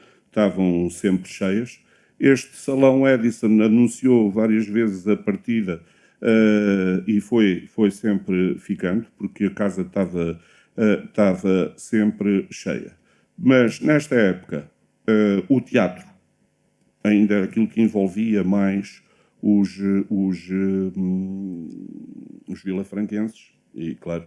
sempre cheias. Este Salão Edison anunciou várias vezes a partida e foi sempre ficando, porque a casa estava sempre cheia. Mas, nesta época, o teatro ainda era aquilo que envolvia mais os vilafranquenses e, claro,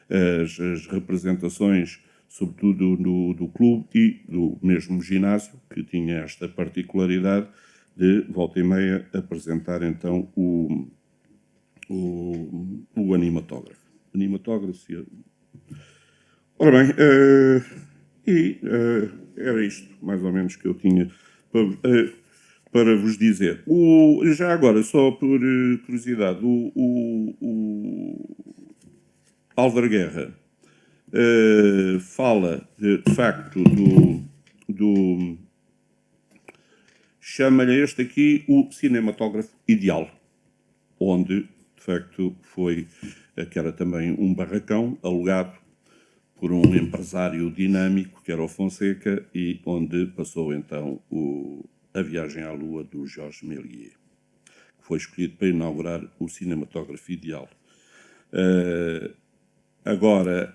as representações, sobretudo do clube e do mesmo ginásio, que tinha esta particularidade de, volta e meia, apresentar então o animatógrafo. Ora bem, era isto, mais ou menos, que eu tinha para vos dizer. Já agora, só por curiosidade, o Álvaro Guerra fala, de facto, chama-lhe este aqui o cinematógrafo ideal, onde, de facto, que era também um barracão alugado por um empresário dinâmico, que era o Fonseca, e onde passou então A Viagem à Lua, do Georges Méliès, que foi escolhido para inaugurar o cinematógrafo ideal. Agora,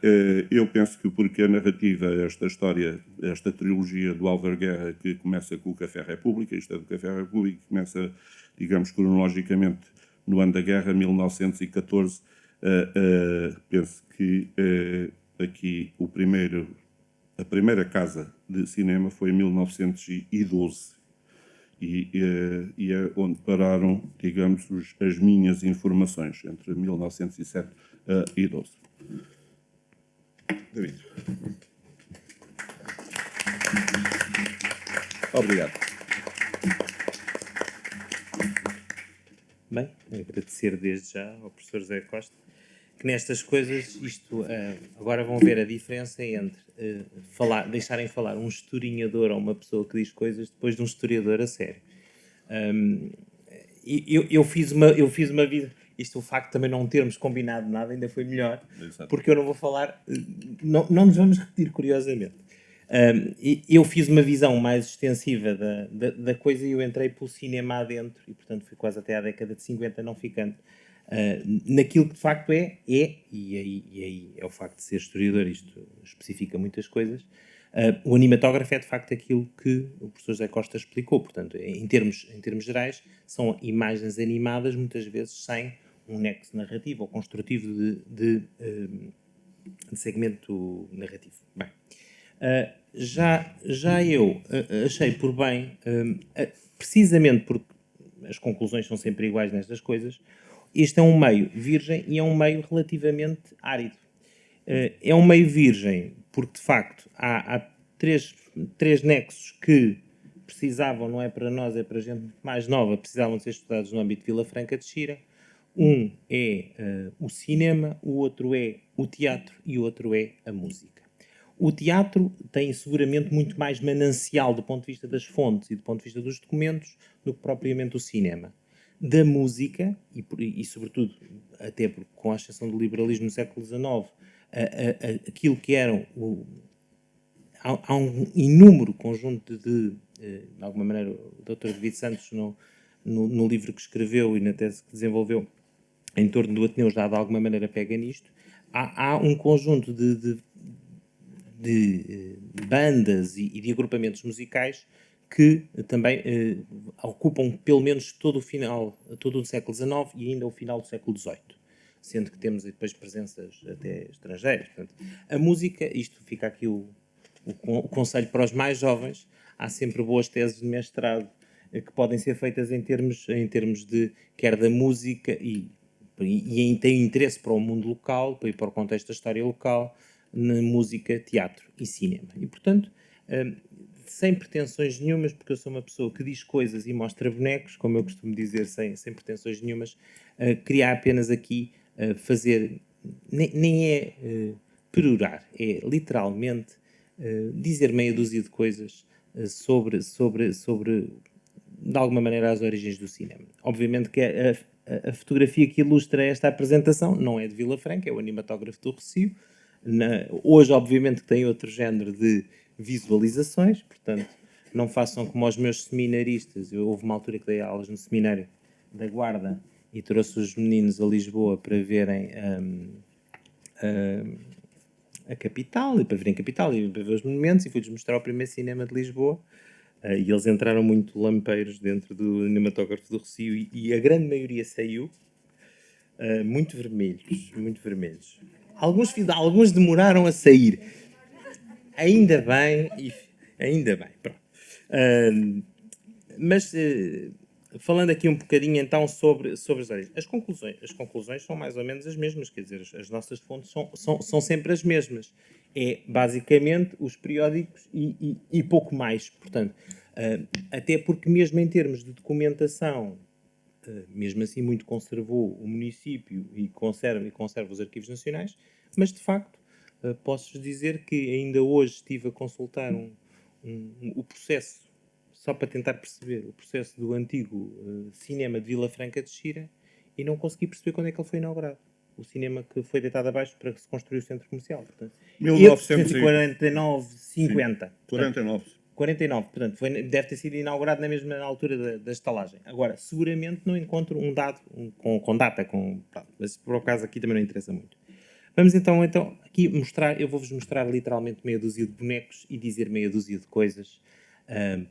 eu penso que porque a narrativa, esta história, esta trilogia do Álvaro Guerra, que começa com o Café República, isto é do Café República, começa, digamos, cronologicamente no ano da guerra, 1914, penso que aqui a primeira casa de cinema foi em 1912 e é onde pararam, digamos, as minhas informações, entre 1907 e 12. David. Obrigado. Bem, agradecer desde já ao professor José Costa, que nestas coisas, agora vão ver a diferença entre deixarem falar um historiador a uma pessoa que diz coisas depois de um historiador a sério. Eu fiz uma vida. Isto, o facto de também não termos combinado nada, ainda foi melhor, Exato. porque eu não vou falar, não nos vamos repetir, curiosamente. Eu fiz uma visão mais extensiva da coisa e eu entrei pelo cinema adentro, e portanto fui quase até à década de 50, não ficando naquilo que de facto e aí é o facto de ser historiador, isto especifica muitas coisas. O animatógrafo é de facto aquilo que o professor José Costa explicou, portanto, em termos gerais, são imagens animadas, muitas vezes sem um nexo narrativo ou construtivo de segmento narrativo. Bem, já eu achei por bem, precisamente porque as conclusões são sempre iguais nestas coisas, este é um meio virgem e é um meio relativamente árido. É um meio virgem porque, de facto, há três nexos que precisavam, não é para nós, é para gente mais nova, precisavam de ser estudados no âmbito de Vila Franca de Xira. Um é o cinema, o outro é o teatro e o outro é a música. O teatro tem seguramente muito mais manancial do ponto de vista das fontes e do ponto de vista dos documentos do que propriamente o cinema. Da música, e sobretudo, até porque com a ascensão do liberalismo no século XIX, aquilo que eram há um inúmero conjunto de alguma maneira, o Dr. David Santos, no livro que escreveu e na tese que desenvolveu em torno do Ateneu, já de alguma maneira pega nisto. Há um conjunto de bandas e de agrupamentos musicais que também ocupam pelo menos todo o século XIX e ainda o final do século XVIII, sendo que temos depois presenças até estrangeiras. Portanto, a música, isto fica aqui o conselho para os mais jovens, há sempre boas teses de mestrado que podem ser feitas em termos de, quer da música e tem interesse para o mundo local, para o contexto da história local, na música, teatro e cinema. E, portanto, sem pretensões nenhumas, porque eu sou uma pessoa que diz coisas e mostra bonecos, como eu costumo dizer, sem pretensões nenhumas, queria apenas aqui fazer, nem é perorar, é literalmente dizer meia dúzia de coisas sobre, de alguma maneira, as origens do cinema. Obviamente que a fotografia que ilustra esta apresentação não é de Vila Franca, é o Animatógrafo do Recio. Hoje, obviamente, que tem outro género de visualizações, portanto, não façam como os meus seminaristas. Houve uma altura que dei aulas no seminário da Guarda e trouxe os meninos a Lisboa para verem a capital, e para verem a capital, e para ver os monumentos, e fui-lhes mostrar o primeiro cinema de Lisboa. E eles entraram muito lampeiros dentro do Animatógrafo do Recio, e a grande maioria saiu muito vermelhos, muito vermelhos. Alguns demoraram a sair. Ainda bem, ainda bem, pronto. Mas falando aqui um bocadinho então sobre as origens. As conclusões são mais ou menos as mesmas, quer dizer, as nossas fontes são sempre as mesmas. É basicamente os periódicos e pouco mais. Portanto, até porque mesmo em termos de documentação, mesmo assim muito conservou o município e conserva os arquivos nacionais, mas de facto posso-vos dizer que ainda hoje estive a consultar o processo, só para tentar perceber o processo do antigo cinema de Vila Franca de Xira, e não consegui perceber quando é que ele foi inaugurado. O cinema que foi deitado abaixo para que se construir o centro comercial. Portanto, 1949, 50. 49. 49, portanto, deve ter sido inaugurado na mesma altura da estalagem. Agora, seguramente não encontro um dado com data, mas por acaso aqui também não interessa muito. Vamos então aqui mostrar, eu vou-vos mostrar literalmente meia dúzia de bonecos e dizer meia dúzia de coisas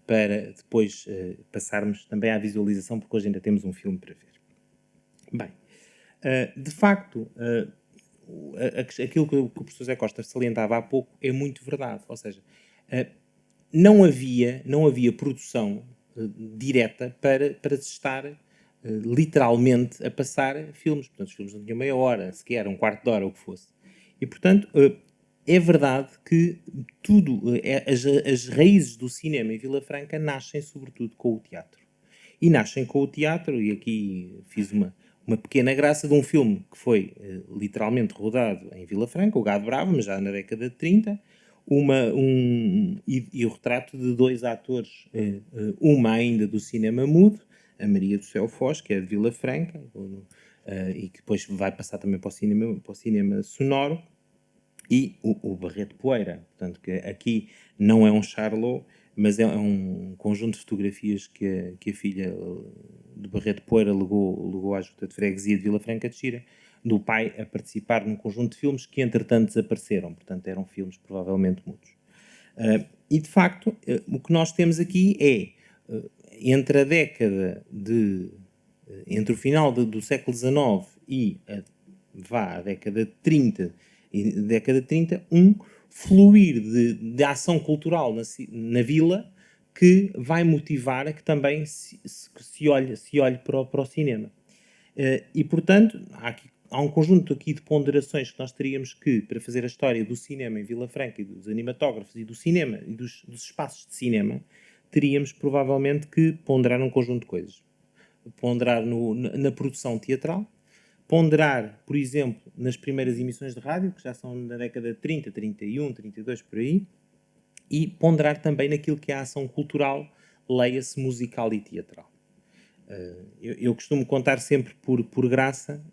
para depois passarmos também à visualização, porque hoje ainda temos um filme para ver. Bem, de facto, aquilo que o professor Zé Costa salientava há pouco é muito verdade, ou seja, não havia produção direta para se estar literalmente a passar filmes. Portanto, os filmes não tinham meia hora, sequer um quarto de hora, o que fosse. E, portanto, é verdade que as raízes do cinema em Vila Franca nascem sobretudo com o teatro. E nascem com o teatro, e aqui fiz uma pequena graça de um filme que foi literalmente rodado em Vila Franca, O Gado Bravo, mas já na década de 30, e o retrato de dois atores, uma ainda do cinema mudo, a Maria do Céu Foz, que é de Vila Franca, e que depois vai passar também para o cinema sonoro, e o Barreto Poeira. Portanto, que aqui não é um Charlot, mas é um conjunto de fotografias que a filha do Barreto Poeira legou à Junta de Freguesia de Vila Franca de Xira, do pai a participar num conjunto de filmes que entretanto desapareceram, portanto eram filmes provavelmente mudos. E de facto, o que nós temos aqui é, entre a década entre o final do século XIX e a década de 30, um fluir de ação cultural na vila que vai motivar a que também se olhe para o cinema. E, portanto, há um conjunto aqui de ponderações que nós teríamos que, para fazer a história do cinema em Vila Franca e dos animatógrafos e do cinema e dos espaços de cinema, teríamos provavelmente que ponderar um conjunto de coisas. Ponderar na produção teatral, ponderar, por exemplo, nas primeiras emissões de rádio, que já são na década de 30, 31, 32, por aí, e ponderar também naquilo que é a ação cultural, leia-se musical e teatral. Eu costumo contar sempre por graça,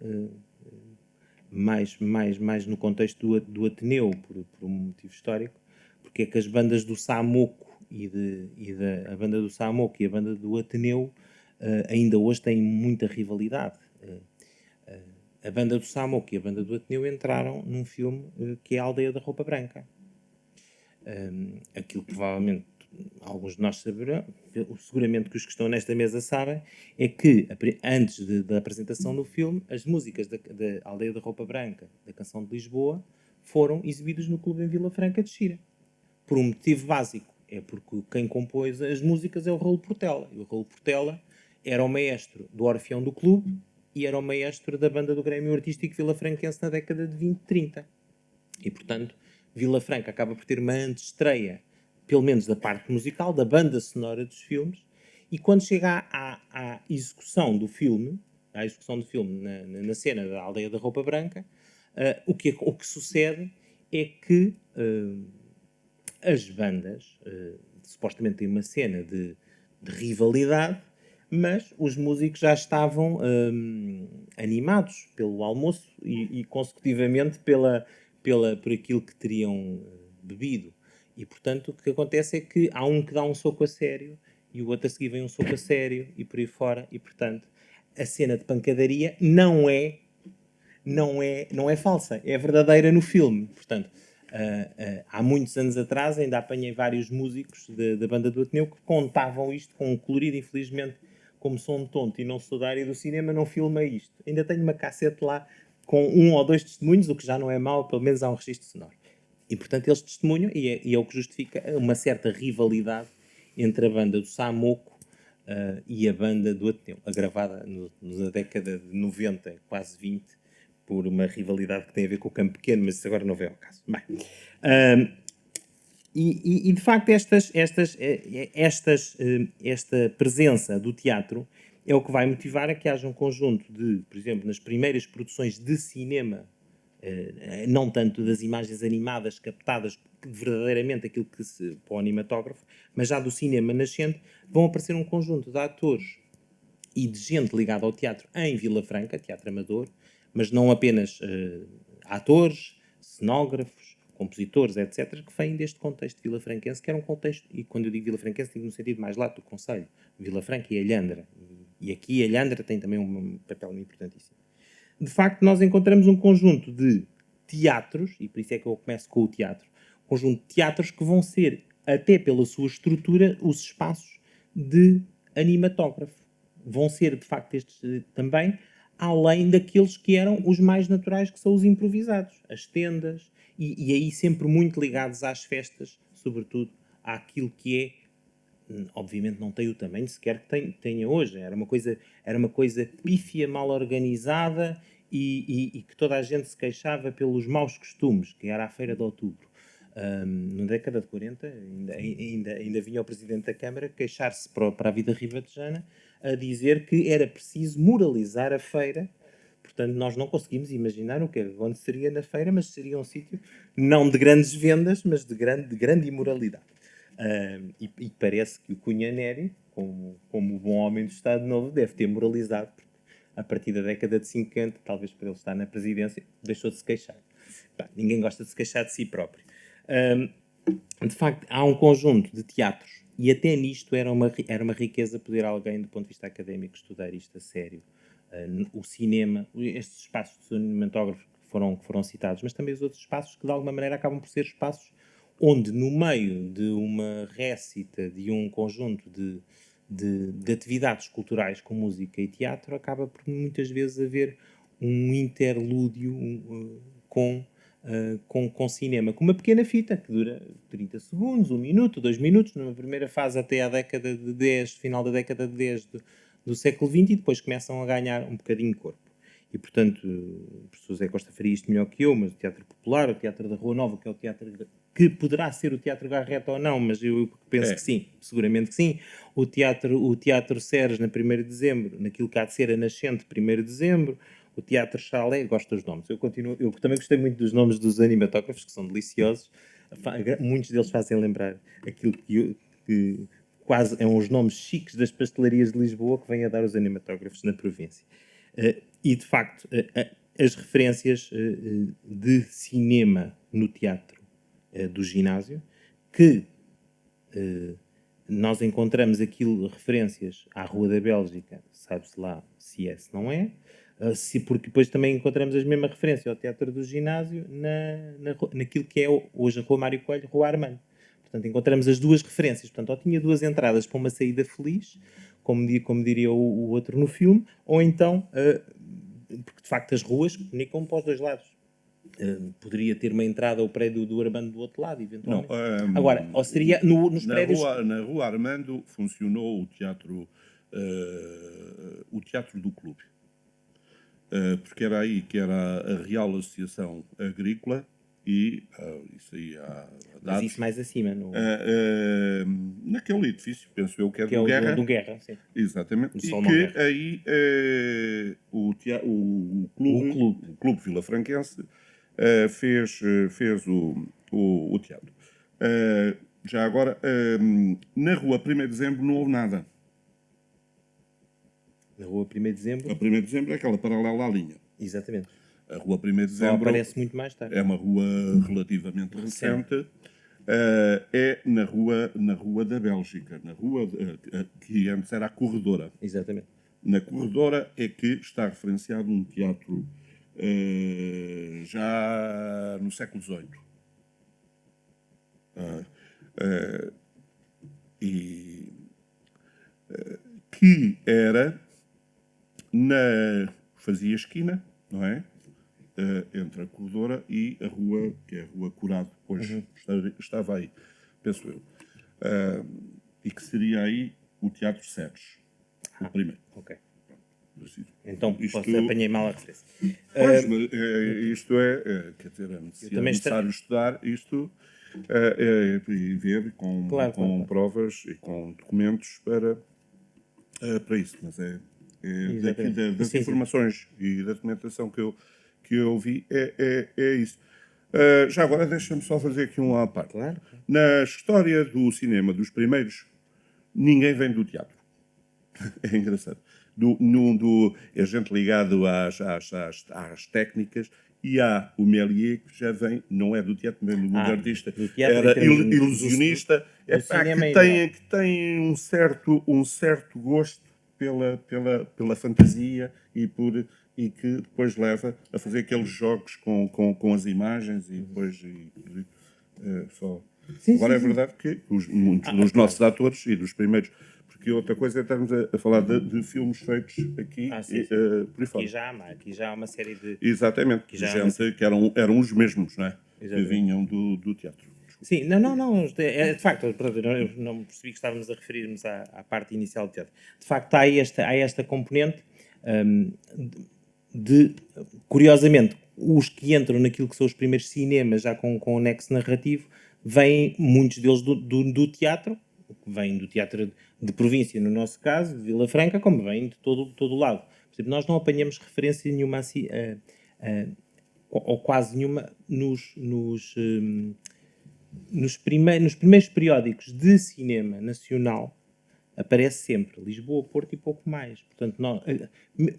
mais no contexto do Ateneu, por um motivo histórico, porque é que as bandas do Samoco a banda do Samoco e a banda do Ateneu ainda hoje têm muita rivalidade. A banda do Samoco e a banda do Ateneu entraram num filme que é a Aldeia da Roupa Branca. Aquilo que provavelmente alguns de nós saberão, seguramente que os que estão nesta mesa sabem, é que antes da apresentação do filme, as músicas da Aldeia da Roupa Branca, da Canção de Lisboa, foram exibidas no Clube em Vila Franca de Xira. Por um motivo básico, é porque quem compôs as músicas é o Raul Portela. E o Raul Portela era o maestro do Orfeão do Clube e era o maestro da banda do Grêmio Artístico Vilafranquense na década de 20, 30. E, portanto, Vila Franca acaba por ter uma antestreia, pelo menos da parte musical, da banda sonora dos filmes, e quando chega à execução do filme, na cena da Aldeia da Roupa Branca, o que sucede é que as bandas supostamente têm uma cena de rivalidade, mas os músicos já estavam animados pelo almoço e consecutivamente por aquilo que teriam bebido. E, portanto, o que acontece é que há um que dá um soco a sério e o outro a seguir vem um soco a sério e por aí fora. E, portanto, a cena de pancadaria não é falsa, é verdadeira no filme. Portanto, há muitos anos atrás ainda apanhei vários músicos da banda do Ateneu que contavam isto com um colorido. Infelizmente, como sou um tonto e não sou da área do cinema, não filmei isto. Ainda tenho uma cassete lá com 1 ou 2 testemunhos, o que já não é mau, pelo menos há um registro sonoro. E, portanto, eles testemunham, e é o que justifica uma certa rivalidade entre a banda do Samoco e a banda do Ateneu, agravada na década de 90, quase 20, por uma rivalidade que tem a ver com o Campo Pequeno, mas isso agora não vem ao caso. Bem, e de facto esta presença do teatro é o que vai motivar a que haja um conjunto de, por exemplo, nas primeiras produções de cinema, não tanto das imagens animadas captadas verdadeiramente aquilo que se para o animatógrafo, mas já do cinema nascente, vão aparecer um conjunto de atores e de gente ligada ao teatro em Vila Franca, teatro amador, mas não apenas atores, cenógrafos, compositores, etc., que vêm deste contexto vilafranquense, que era um contexto, e quando eu digo vilafranquense, digo no sentido mais lato do concelho, Vila Franca e Alhandra. E aqui Alhandra tem também um papel importantíssimo. De facto, nós encontramos um conjunto de teatros, e por isso é que eu começo com o teatro, um conjunto de teatros que vão ser, até pela sua estrutura, os espaços de animatógrafo. Vão ser, de facto, estes também, além daqueles que eram os mais naturais, que são os improvisados, as tendas, e aí sempre muito ligados às festas, sobretudo àquilo que é, obviamente não tem o tamanho sequer que tenha hoje. Era uma coisa pífia, mal organizada e que toda a gente se queixava pelos maus costumes, que era a Feira de Outubro. Na década de 40 ainda vinha o Presidente da Câmara queixar-se para a vida ribatejana a dizer que era preciso moralizar a feira. Portanto, nós não conseguimos imaginar o que aconteceria na feira, mas seria um sítio não de grandes vendas, mas de grande imoralidade. E parece que o Cunha Neri, como o bom homem do Estado Novo, deve ter moralizado, porque a partir da década de 50, talvez por ele estar na presidência, deixou de se queixar. Ninguém gosta de se queixar de si próprio. De facto, há um conjunto de teatros, e até nisto era uma riqueza poder alguém, do ponto de vista académico, estudar isto a sério. O cinema, estes espaços de cinematógrafo que foram citados, mas também os outros espaços que, de alguma maneira, acabam por ser espaços onde, no meio de uma récita, de um conjunto de atividades culturais com música e teatro, acaba por muitas vezes haver um interlúdio com cinema, com uma pequena fita que dura 30 segundos, 1 minuto, 2 minutos, numa primeira fase até à década de 10, final da década de 10 do século XX, e depois começam a ganhar um bocadinho de corpo. E, portanto, o professor José Costa faria isto melhor que eu, mas o Teatro Popular, o Teatro da Rua Nova, que é o teatro que poderá ser o Teatro Garreta ou não, mas eu penso que sim, seguramente que sim. O Teatro Ceres, na 1º de Dezembro, naquilo que há de ser a Nascente, 1º de Dezembro, o Teatro Chalé, gosto dos nomes. Eu também gostei muito dos nomes dos animatógrafos, que são deliciosos. Muitos deles fazem lembrar aquilo que quase é uns nomes chiques das pastelarias de Lisboa que vêm a dar os animatógrafos na província. E, de facto, as referências de cinema no teatro do ginásio, que nós encontramos referências à Rua da Bélgica, sabe-se lá se é, se não é, porque depois também encontramos as mesmas referências ao teatro do ginásio naquilo que é hoje a Rua Mário Coelho, Rua Armando. Portanto, encontramos as duas referências. Portanto, ou tinha 2 entradas para uma saída feliz, como diria o outro no filme, ou então, porque de facto as ruas comunicam para os dois lados. Poderia ter uma entrada ao prédio do Armando do outro lado, eventualmente. Agora, ou seria nos prédios... Na Rua Armando funcionou o teatro do clube. Porque era aí que era a Real Associação Agrícola e isso aí há Mas isso mais acima, naquele edifício, penso eu, que é que do é Guerra. do Guerra, sim. Exatamente. Do E Salomão que Guerra. aí o clube vilafranquense fez o teatro. Já agora, na rua 1º de Dezembro não houve nada. Na rua 1º de Dezembro, A 1º de Dezembro é aquela paralela à linha. exatamente. A rua 1º de Só Dezembro aparece muito mais tarde. é uma rua relativamente recente. É na rua da Bélgica, na rua que antes era a Corredora. Exatamente. Na Corredora é que está referenciado um teatro já no século XVIII. Que era fazia esquina, não é? Entre a Corredora e a rua, que é a Rua Curado, hoje estava aí, penso eu. E que seria aí o Teatro Sérgio, o primeiro. Ok. Assim. Então, Isto- apanhei mal a referência. Pois, mas, isto quer dizer, é também necessário estudar isto e ver com Claro. provas e com documentos para isso. Mas daqui Exatamente. das Sim. informações e da documentação que eu vi, é isso. Já agora deixa-me só fazer aqui uma parte. Claro. Na história do cinema dos primeiros, ninguém vem do teatro. É engraçado. É gente ligado às técnicas, e há o Méliès, que já vem, não é do teatro, mas do mundo artista, do teatro, era em termos de- ilusionista, do cinema em que tem um certo gosto pela fantasia e que depois leva a fazer aqueles jogos com as imagens e depois só. Agora é verdade que muitos dos nossos atores e dos primeiros, porque outra coisa é estarmos a falar de filmes feitos aqui Sim. por aí fora. Aqui já há uma série de... Exatamente, Que já há gente que eram os mesmos, não é? Que Exatamente. vinham do teatro. Sim, não, de facto, pronto, eu não percebi que estávamos a referir-nos à parte inicial do teatro. De facto, há esta componente curiosamente, os que entram naquilo que são os primeiros cinemas, já com o nexo narrativo, vêm, muitos deles, do teatro, vêm do teatro de província, no nosso caso, de Vila Franca, como vêm de todo o lado. Por exemplo, nós não apanhamos referência nenhuma assim, ou quase nenhuma, nos primeiros periódicos de cinema nacional, aparece sempre Lisboa, Porto e pouco mais. Portanto,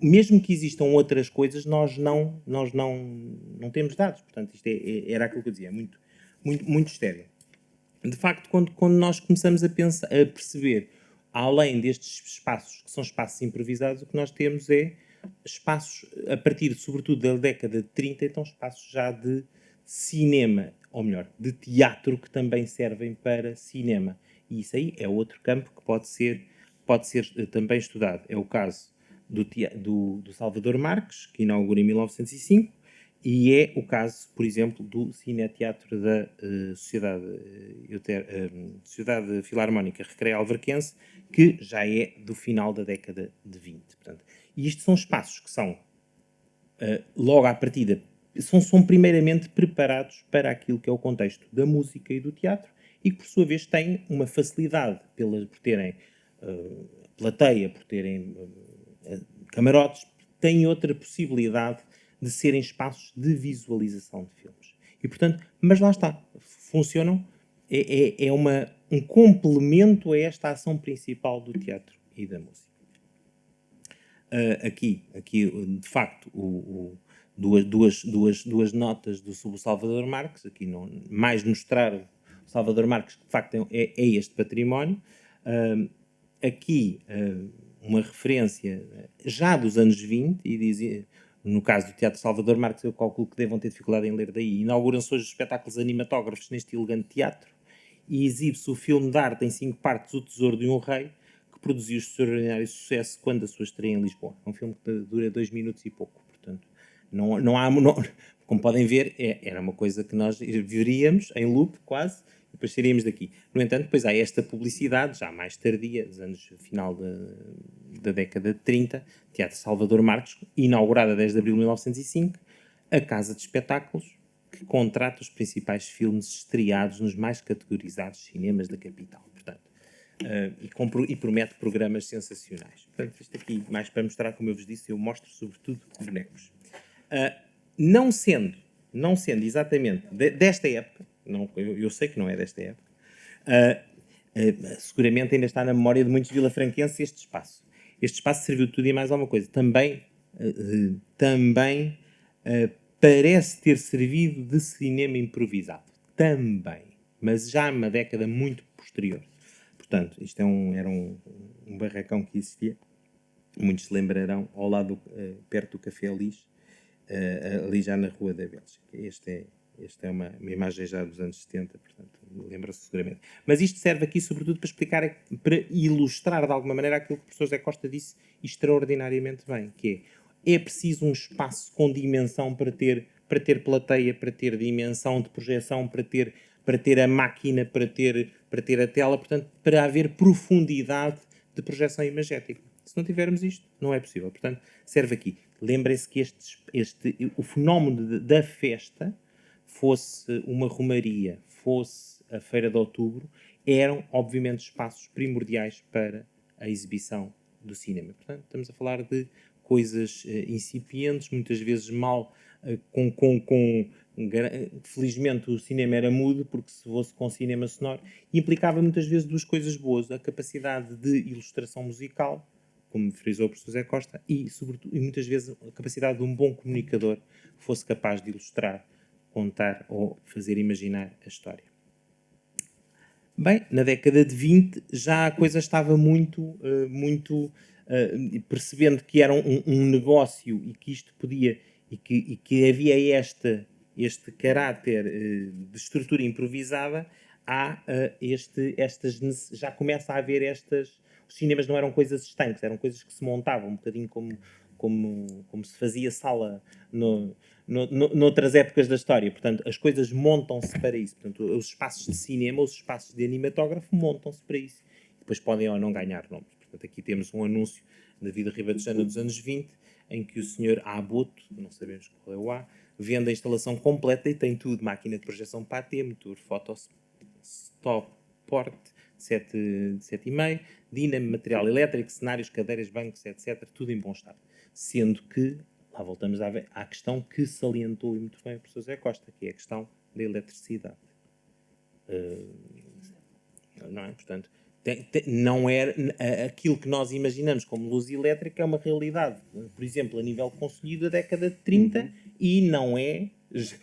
mesmo que existam outras coisas, nós não temos dados. Portanto, isto era aquilo que eu dizia, é muito estéril. De facto, quando nós começamos a perceber, além destes espaços, que são espaços improvisados, o que nós temos é espaços, a partir, sobretudo, da década de 30, então espaços já de cinema, ou melhor, de teatro, que também servem para cinema. E isso aí é outro campo que pode ser também estudado. É o caso do Salvador Marques, que inaugura em 1905, e é o caso, por exemplo, do Cineteatro da Sociedade Filarmónica Recreio Alverquense, que já é do final da década de 20. Portanto, e isto são espaços que são, logo à partida, são primeiramente preparados para aquilo que é o contexto da música e do teatro, e que, por sua vez, têm uma facilidade por terem plateia, por terem camarotes, têm outra possibilidade de serem espaços de visualização de filmes. E, portanto, mas lá está, funcionam, é um complemento a esta ação principal do teatro e da música. Aqui, de facto, duas notas sobre o Salvador Marques, aqui mais mostrar o Salvador Marques, que de facto é este património. Aqui uma referência já dos anos 20, e dizia, no caso do Teatro Salvador Marques, eu calculo que devam ter dificuldade em ler daí. Inauguram-se hoje espetáculos animatógrafos neste elegante teatro e exibe-se o filme de arte em 5 partes, O Tesouro de um Rei, que produziu extraordinário sucesso quando a sua estreia em Lisboa. É um filme que dura 2 minutos e pouco, portanto, como podem ver, era uma coisa que nós veríamos em loop quase, e depois sairíamos daqui. No entanto, depois há esta publicidade, já mais tardia, dos anos final da década de 30, Teatro Salvador Marques, inaugurada desde abril de 1905, a casa de espetáculos que contrata os principais filmes estreados nos mais categorizados cinemas da capital. Portanto, e promete programas sensacionais. Portanto, isto aqui, mais para mostrar, como eu vos disse, eu mostro sobretudo bonecos. Não sendo exatamente desta época, eu sei que não é desta época. Seguramente ainda está na memória de muitos vilafranquenses este espaço. Este espaço serviu de tudo e mais alguma coisa. Também parece ter servido de cinema improvisado. Também. Mas já numa década muito posterior. Portanto, isto era um barracão que existia. Muitos se lembrarão, ao lado, perto do Café Lis, ali já na Rua da Bélgica. Esta é uma imagem já dos anos 70, portanto, lembra-se seguramente. Mas isto serve aqui, sobretudo, para explicar, para ilustrar, de alguma maneira, aquilo que o professor Zé Costa disse extraordinariamente bem, que é preciso um espaço com dimensão para ter plateia, para ter dimensão de projeção, para ter a máquina, para ter a tela, portanto, para haver profundidade de projeção imagética. Se não tivermos isto, não é possível. Portanto, serve aqui. Lembrem-se que o fenómeno da festa, fosse uma romaria, fosse a Feira de Outubro, eram, obviamente, espaços primordiais para a exibição do cinema. Portanto, estamos a falar de coisas incipientes, muitas vezes mal, felizmente o cinema era mudo, porque se fosse com cinema sonoro, implicava muitas vezes duas coisas boas: a capacidade de ilustração musical, como frisou o professor Zé Costa, e, sobretudo, e muitas vezes a capacidade de um bom comunicador que fosse capaz de ilustrar, contar ou fazer imaginar a história. Bem, na década de 20 já a coisa estava percebendo que era um negócio e que isto podia, e que havia este caráter de estrutura improvisada, já começa a haver os cinemas não eram coisas estanques, eram coisas que se montavam, um bocadinho como se fazia sala noutras épocas da história. Portanto, as coisas montam-se para isso. Portanto, os espaços de cinema, os espaços de animatógrafo montam-se para isso. Depois podem ou não ganhar nomes. Portanto, aqui temos um anúncio da Vida Ribatejana dos anos 20, em que o senhor Abuto, não sabemos qual é o A, vende a instalação completa e tem tudo: máquina de projeção PAT, motor, Photostop, porte, 7,5, dínamo, material elétrico, cenários, cadeiras, bancos, etc. Tudo em bom estado. Sendo que, lá voltamos à questão que salientou muito bem o professor Zé Costa, que é a questão da eletricidade. Não é? Portanto, não era aquilo que nós imaginamos como luz elétrica, é uma realidade, por exemplo, a nível conselho da década de 30, e não é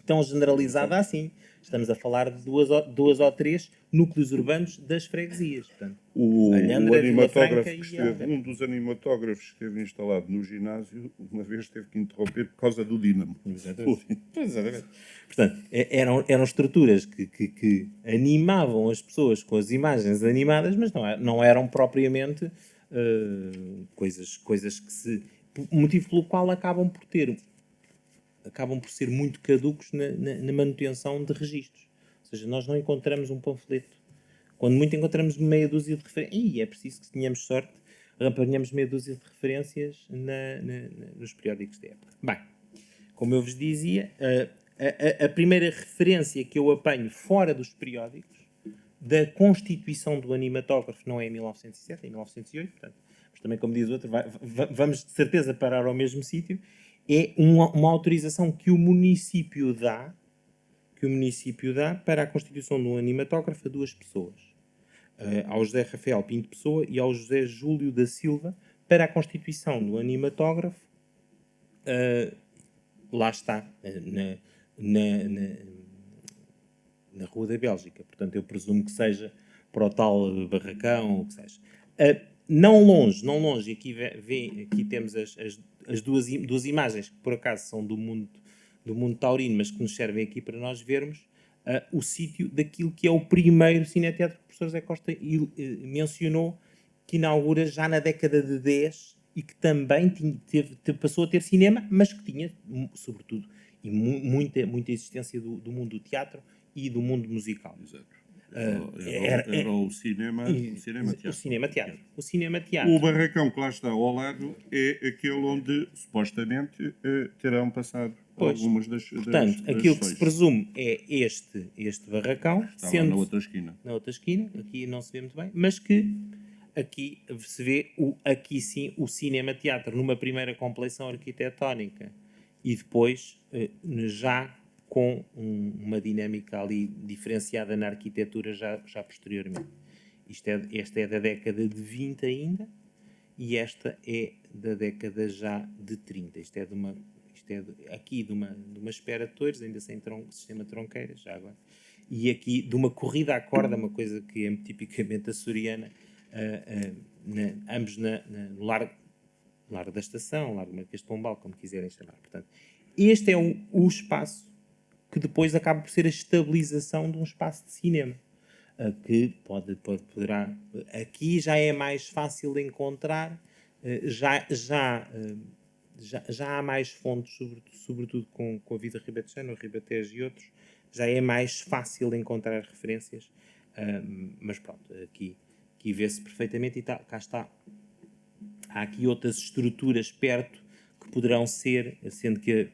tão generalizada assim. Estamos a falar de duas ou três núcleos urbanos das freguesias. Portanto, O Alhandra, animatógrafo Vilafranca que esteve, um dos animatógrafos que esteve instalado no ginásio, uma vez teve que interromper por causa do dínamo. Exatamente. Portanto, eram estruturas que animavam as pessoas com as imagens animadas, mas não eram propriamente coisas que se... Motivo pelo qual acabam por ser muito caducos na manutenção de registros. Ou seja, nós não encontramos um panfleto. Quando muito encontramos meia dúzia de referências. E é preciso que tenhamos sorte, apanhamos meia dúzia de referências nos periódicos da época. Bem, como eu vos dizia, a primeira referência que eu apanho fora dos periódicos da constituição do animatógrafo não é em 1907, é em 1908, portanto, mas também, como diz o outro, vamos de certeza parar ao mesmo sítio. É uma autorização que o município dá para a constituição de um animatógrafo a duas pessoas. Ao José Rafael Pinto Pessoa e ao José Júlio da Silva, para a constituição do animatógrafo, lá está, na Rua da Bélgica. Portanto, eu presumo que seja para o tal barracão, ou que seja. Não longe, aqui temos as duas imagens que por acaso são do mundo taurino, mas que nos servem aqui para nós vermos o sítio daquilo que é o primeiro cineteatro que o professor Zé Costa mencionou, que inaugura já na década de 10 e que também passou a ter cinema, mas que tinha, sobretudo, e muita existência do mundo do teatro e do mundo musical. Exato. Era o cinema-teatro. O cinema-teatro. O barracão que lá está ao lado é aquele onde, supostamente, terão passado algumas das Portanto, das aquilo que se sessões. presume é este barracão, Está lá na outra esquina. aqui não se vê muito bem, mas que aqui se vê, aqui sim, o cinema-teatro numa primeira compleição arquitetónica e depois já com uma dinâmica ali diferenciada na arquitetura já posteriormente. Esta é da década de 20 ainda, e esta é da década já de 30. Isto é aqui de uma espera de touros, ainda sem sistema de tronqueiras, já agora. E aqui de uma corrida à corda, uma coisa que é tipicamente açoriana, ambos no Largo da Estação, Largo Marquês de Pombal, como quiserem chamar. Portanto, este é o espaço que depois acaba por ser a estabilização de um espaço de cinema. Que poderá... Aqui já é mais fácil de encontrar, já há mais fontes, sobretudo com a Vida Ribatejana, o Ribatejo e outros, já é mais fácil de encontrar referências, mas pronto, aqui vê-se perfeitamente e cá está. Há aqui outras estruturas perto que poderão ser, sendo que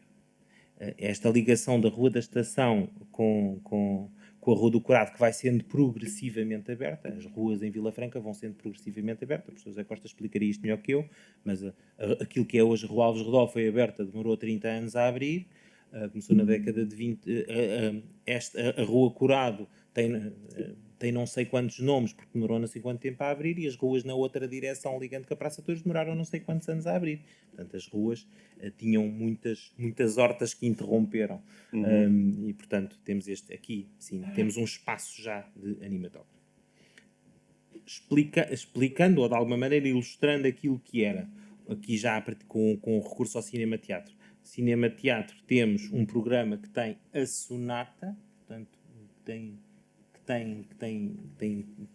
esta ligação da Rua da Estação com a Rua do Curado, que vai sendo progressivamente aberta. As ruas em Vila Franca vão sendo progressivamente abertas. O professor José Costa explicaria isto melhor que eu, mas aquilo que é hoje a Rua Alves Redó foi aberta, demorou 30 anos a abrir, começou na década de 20. A Rua Curado tem não sei quantos nomes, porque demorou não sei quanto tempo a abrir, e as ruas na outra direção, ligando com a Praça Touros, demoraram não sei quantos anos a abrir. Portanto, as ruas tinham muitas hortas que interromperam. E, portanto, temos aqui, sim, temos um espaço já de animatógrafo. Explicando, ou de alguma maneira ilustrando aquilo que era, aqui já com o recurso ao cinema-teatro. Cinema-teatro, temos um programa que tem a sonata, portanto, que tem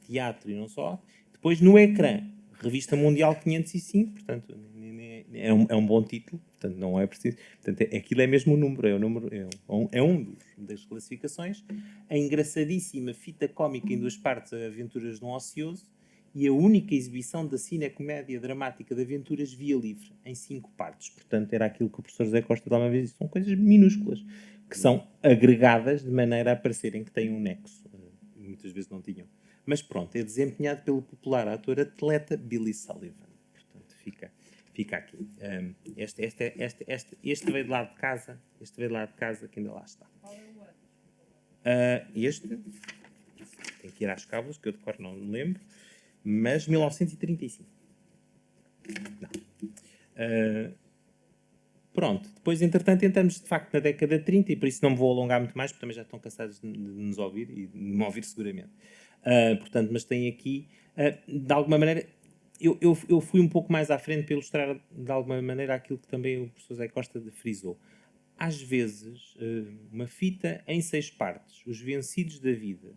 teatro e não só. Depois, no ecrã, Revista Mundial 505, portanto, é um bom título, portanto, não é preciso. Portanto, aquilo é mesmo o número, é um das classificações. A engraçadíssima fita cómica em 2 partes, Aventuras de um Ocioso, e a única exibição da cinecomédia dramática de aventuras via livre, em 5 partes. Portanto, era aquilo que o professor José Costa dá uma vez, são coisas minúsculas, que são agregadas de maneira a parecerem que têm um nexo. Muitas vezes não tinham. Mas pronto, é desempenhado pelo popular ator atleta Billy Sullivan. Portanto, fica aqui. Este veio de lá de casa, que ainda lá está. Este, tem que ir às cábulas, que eu de cor não me lembro, mas 1935. Não. Pronto, depois entretanto entramos de facto na década de 30 e por isso não me vou alongar muito mais, porque também já estão cansados de nos ouvir e de me ouvir seguramente. Portanto, mas tem aqui, de alguma maneira, eu fui um pouco mais à frente para ilustrar de alguma maneira aquilo que também o professor José Costa frisou. Às vezes, uma fita em 6 partes, Os Vencidos da Vida,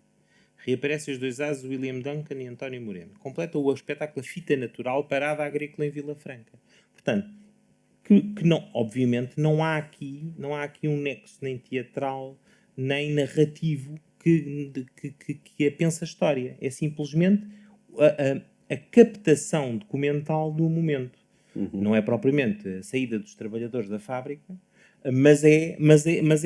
reaparecem os 2 ases, William Duncan e António Moreno, completa o espetáculo Fita Natural, Parada Agrícola em Vila Franca. Portanto, que não, obviamente não há aqui um nexo nem teatral nem narrativo que pensa a história. É simplesmente a captação documental do momento. Não é propriamente a saída dos trabalhadores da fábrica, mas é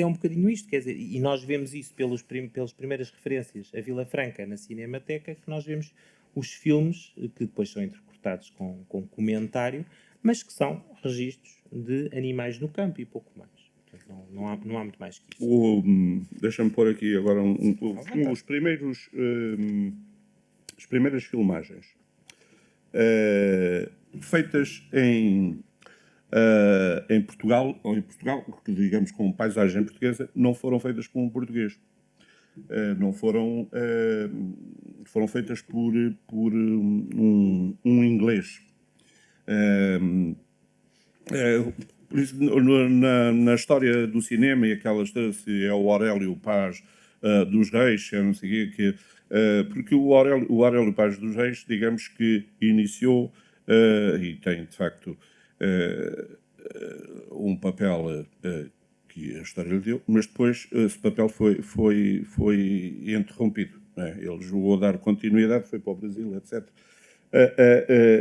um bocadinho isto. Quer dizer, e nós vemos isso pelas primeiras referências a Vila Franca na Cinemateca, que nós vemos os filmes, que depois são interpretados com comentário, mas que são registros de animais no campo e pouco mais. Portanto, não há muito mais que isso. Deixa-me pôr aqui agora as primeiras filmagens feitas em Portugal, que digamos com paisagem portuguesa, não foram feitas por um português. Não foram feitas por um inglês. Por isso, na história do cinema, e aquela história se é o Aurélio Paz dos Reis, não sei o quê, porque o Aurélio Paz dos Reis, digamos que iniciou, e tem de facto um papel que a história lhe deu, mas depois esse papel foi interrompido. Ele jogou a dar continuidade, foi para o Brasil, etc.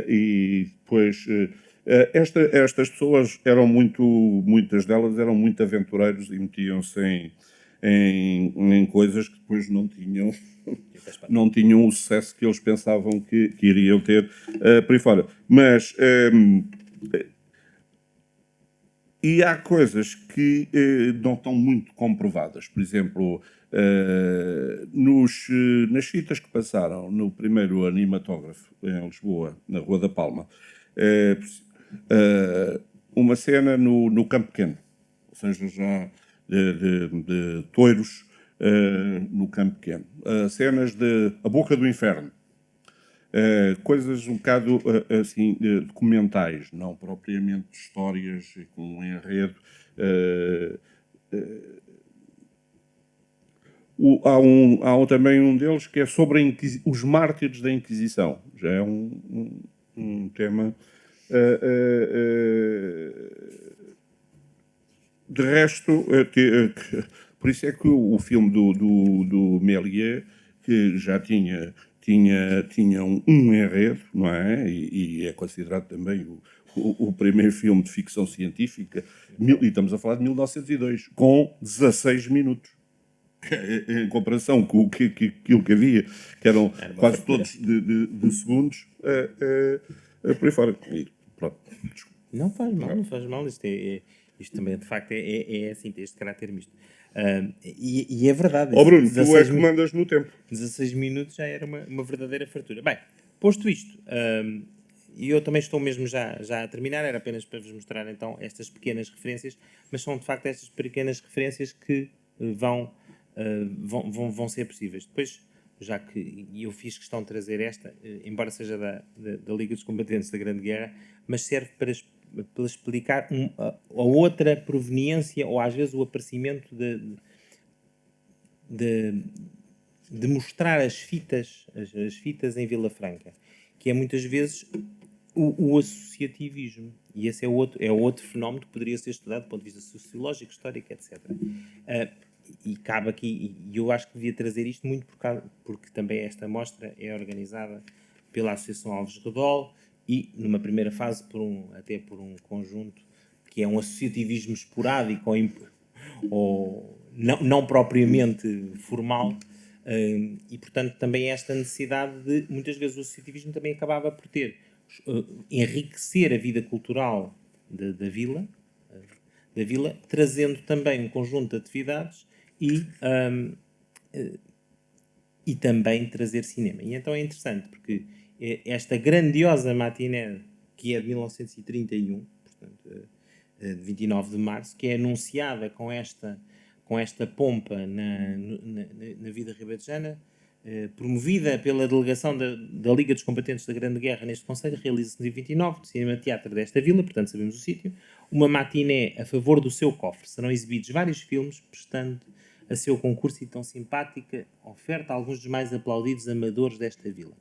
E depois estas pessoas muitas delas eram muito aventureiros e metiam-se em coisas que depois não tinham o sucesso que eles pensavam que iriam ter por aí fora. Mas E há coisas que não estão muito comprovadas. Por exemplo, nas fitas que passaram no primeiro animatógrafo em Lisboa, na Rua da Palma, uma cena no Campo Pequeno, ou seja, já de touros no Campo Pequeno. Cenas de A Boca do Inferno. Coisas um bocado assim, documentais, não propriamente histórias com um enredo. Há também um deles que é sobre os mártires da Inquisição. Já é um tema. De resto, por isso é que o filme do Méliès, que já tinha um enredo, não é? E é considerado também o primeiro filme de ficção científica, e estamos a falar de 1902, com 16 minutos. Em comparação com aquilo que havia, que eram quase todos de segundos, por aí fora. E pronto. Não faz mal, não faz mal. Isto também, de facto, é assim, tem este caráter misto. E é verdade. Ó Bruno, tu 16 é que mandas no tempo. 16 minutos já era uma verdadeira fartura. Bem, posto isto, e eu também estou mesmo já a terminar, era apenas para vos mostrar então estas pequenas referências, mas são de facto estas pequenas referências que vão ser possíveis. Depois, já que eu fiz questão de trazer esta, embora seja da Liga dos Combatentes da Grande Guerra, mas serve para explicar a outra proveniência, ou às vezes o aparecimento de mostrar as fitas em Vila Franca, que é muitas vezes o associativismo. E esse é outro fenómeno que poderia ser estudado do ponto de vista sociológico, histórico, etc. E cabe aqui, e eu acho que devia trazer isto muito porque também esta mostra é organizada pela Associação Alves Redol e, numa primeira fase, até por um conjunto que é um associativismo esporádico ou não propriamente formal, e, portanto, também esta necessidade de, muitas vezes, o associativismo também acabava por enriquecer a vida cultural da vila, trazendo também um conjunto de atividades e também trazer cinema. E então é interessante, porque esta grandiosa matiné, que é de 1931, portanto, de 29 de março, que é anunciada com esta pompa na vida ribetejana, promovida pela delegação da Liga dos Combatentes da Grande Guerra neste Conselho, realiza-se no dia 29, no Cinema Teatro desta vila, portanto sabemos o sítio, uma matiné a favor do seu cofre. Serão exibidos vários filmes, prestando a seu concurso e tão simpática oferta a alguns dos mais aplaudidos amadores desta vila.